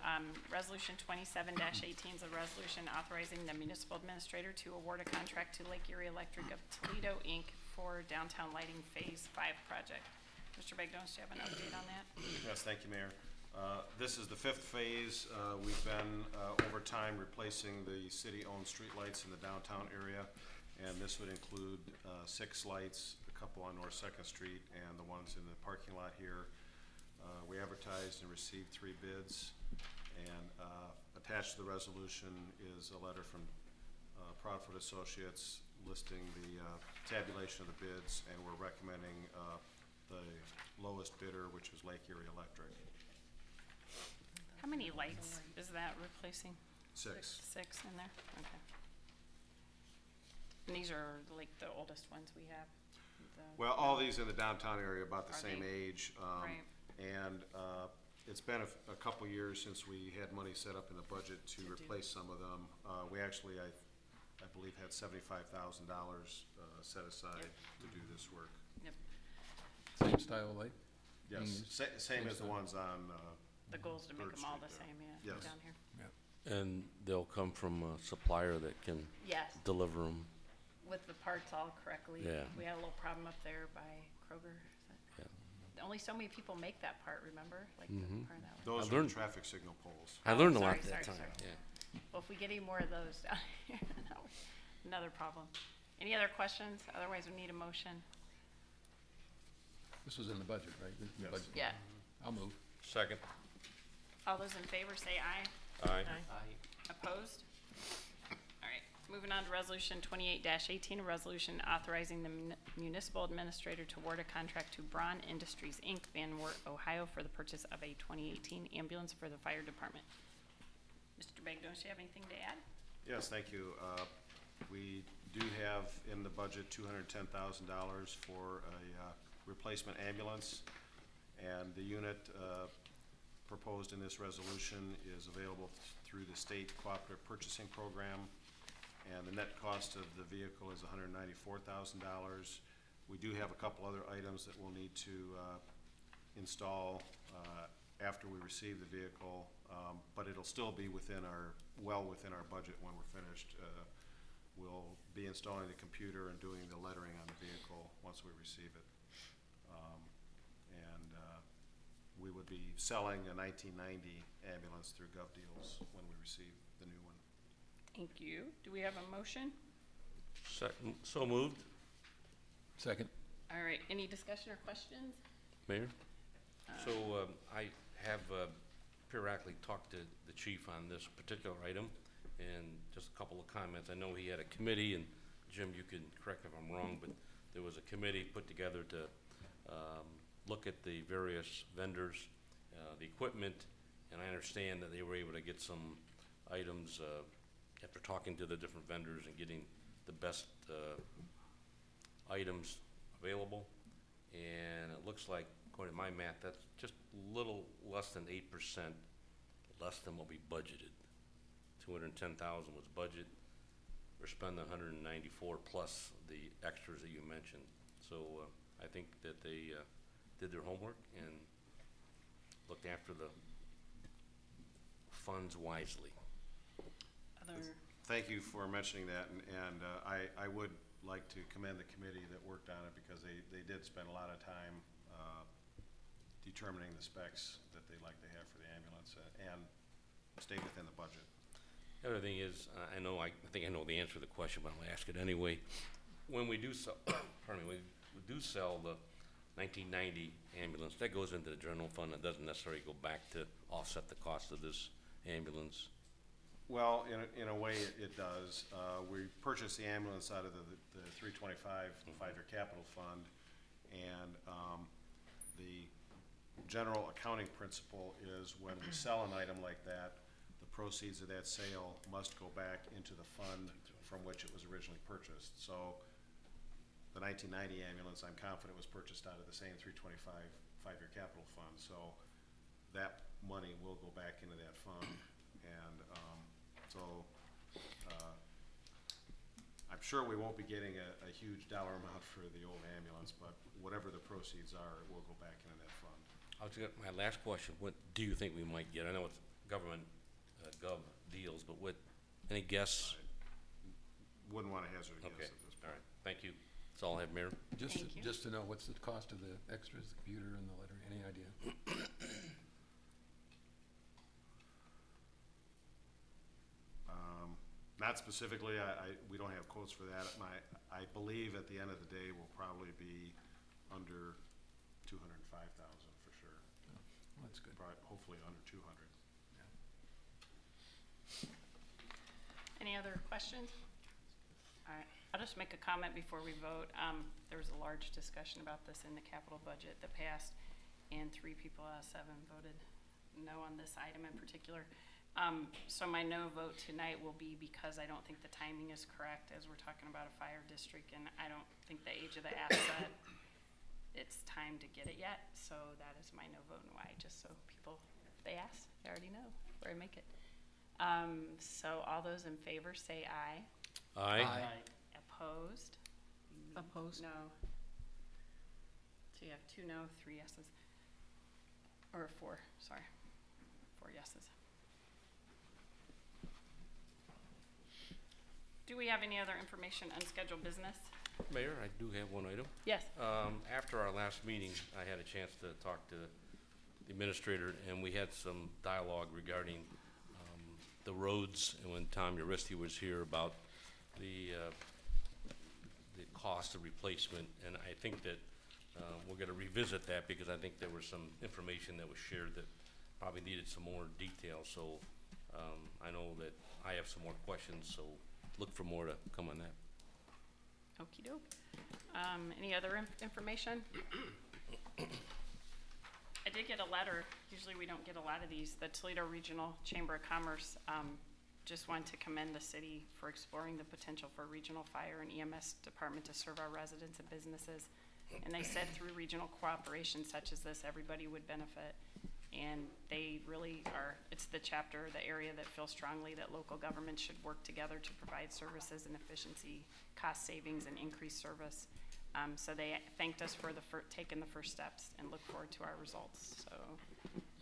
Resolution 27-18 is a resolution authorizing the municipal administrator to award a contract to Lake Erie Electric of Toledo, Inc. for downtown lighting Phase 5 project. Mr. Bagdonis, do you have an update on that? Yes, thank you, Mayor. This is the 5th phase. We've been, over time, replacing the city-owned streetlights in the downtown area, and this would include 6 lights, a couple on North 2nd Street, and the ones in the parking lot here. We advertised and received 3 bids, and attached to the resolution is a letter from Proudfoot Associates listing the tabulation of the bids, and we're recommending the lowest bidder, which is Lake Erie Electric. How many lights is that replacing? 6. 6 in there? Okay. And these are like the oldest ones we have? Well, all these in the downtown area about the Are same they? age. Right. And it's been a couple years since we had money set up in the budget to replace some of them. We actually, I believe, had $75,000 set aside to do this work. Yep. Same style of light? Yes, same Same as the style. ones on, The goal is to make Bird them all the Street same, there. yeah, Yes. down here. And they'll come from a supplier that can Yes, deliver them. with the parts all correctly. Yeah. We had a little problem up there by Kroger. Only so many people make that part, remember? Like the part that way. Those I are learned- the traffic signal poles. I learned a lot sorry, that sorry, time, sorry. yeah. Well, if we get any more of those down here, another problem. Any other questions? Otherwise, we need a motion. This was in the budget, right? The budget. Yeah. I'll move. Second. All those in favor say aye. Aye. Opposed? All right, moving on to Resolution 28-18, a resolution authorizing the municipal administrator to award a contract to Braun Industries, Inc., Van Wert, Ohio, for the purchase of a 2018 ambulance for the fire department. Mr. Begg, don't you have anything to add? Yes, thank you. We do have in the budget $210,000 for a replacement ambulance, and the unit proposed in this resolution is available through the state cooperative purchasing program, and the net cost of the vehicle is $194,000. We do have a couple other items that we'll need to install after we receive the vehicle, but it'll still be well within our budget when we're finished. We'll be installing the computer and doing the lettering on the vehicle once we receive it. We would be selling a 1990 ambulance through GovDeals when we receive the new one. Thank you. Do we have a motion? Second, so moved. Second. All right, any discussion or questions? Mayor? So I have periodically talked to the chief on this particular item, and just a couple of comments. I know he had a committee, and Jim, you can correct me if I'm wrong, but there was a committee put together to look at the various vendors, the equipment, and I understand that they were able to get some items after talking to the different vendors and getting the best items available. And it looks like, according to my math, that's just a little less than 8% less than what we budgeted. 210,000 was budget. We're spending 194 plus the extras that you mentioned. So I think that they did their homework and looked after the funds wisely. Thank you for mentioning that, and I would like to commend the committee that worked on it, because they did spend a lot of time determining the specs that they'd like to have for the ambulance and stay within the budget. The other thing is, I think I know the answer to the question, but I'll ask it anyway. When we do sell, pardon me, we do sell the 1990 ambulance, that goes into the general fund. It doesn't necessarily go back to offset the cost of this ambulance. Well, in a way, it does. We purchased the ambulance out of the 325 5-year capital fund, and the general accounting principle is when we sell an item like that, the proceeds of that sale must go back into the fund from which it was originally purchased. So the 1990 ambulance, I'm confident, was purchased out of the same 325 5-year capital fund. So that money will go back into that fund, and I'm sure we won't be getting a huge dollar amount for the old ambulance, but whatever the proceeds are, it will go back into that fund. My last question, what do you think we might get? I know it's government gov deals, but any guess? Wouldn't want to hazard a Okay, guess at this point. all right, thank you. That's all I have, Mayor. Just to know, what's the cost of the extras, the computer and the lettering, any idea? Not specifically, we don't have quotes for that. I believe at the end of the day, we'll probably be under 205,000 for sure. Well, that's good. Probably, hopefully under 200. Any other questions? All right, I'll just make a comment before we vote. There was a large discussion about this in the capital budget that passed, and 3 people out of 7 voted no on this item in particular. So my no vote tonight will be because I don't think the timing is correct, as we're talking about a fire district, and I don't think the age of the asset, it's time to get it yet. So that is my no vote and why, just so people, if they ask, they already know where I make it. So all those in favor say aye. Aye. Opposed? Opposed? No. So you have 2 no, 3 yeses. Or 4, sorry. 4 yeses. Do we have any other information, unscheduled business? Mayor, I do have one item. Yes. After our last meeting, I had a chance to talk to the administrator, and we had some dialogue regarding the roads, and when Tom Uristi was here about the cost of replacement, and I think that we're gonna revisit that because I think there was some information that was shared that probably needed some more detail, so I know that I have some more questions, so look for more to come on that. Okey doke. Any other information? I did get a letter. Usually we don't get a lot of these. The Toledo Regional Chamber of Commerce just wanted to commend the city for exploring the potential for regional fire and EMS department to serve our residents and businesses. And they said through regional cooperation such as this, everybody would benefit. And they really are, it's the chapter, the area that feels strongly that local governments should work together to provide services and efficiency, cost savings, and increased service. So they thanked us for taking the first steps and look forward to our results. So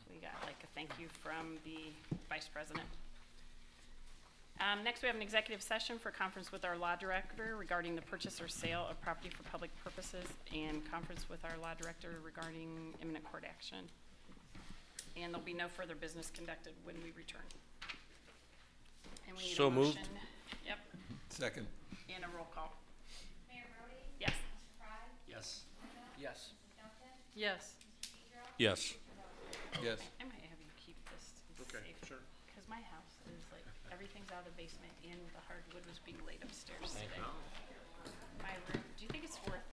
we got like a thank you from the Vice President. Next, we have an executive session for conference with our law director regarding the purchase or sale of property for public purposes, and conference with our law director regarding imminent court action. And there'll be no further business conducted when we return. And we need So a motion. moved. Yep, Second. and a roll call. Mayor Brody? Yes. Mr. Fry? Yes. Linda? Yes. Mrs. Dumpton? Yes. Mr. Pedro? Yes. Yes. I might have you keep this to be Okay, safe. sure. Because my house is like, everything's out of the basement and the hardwood was being laid upstairs today. My room, do you think it's worth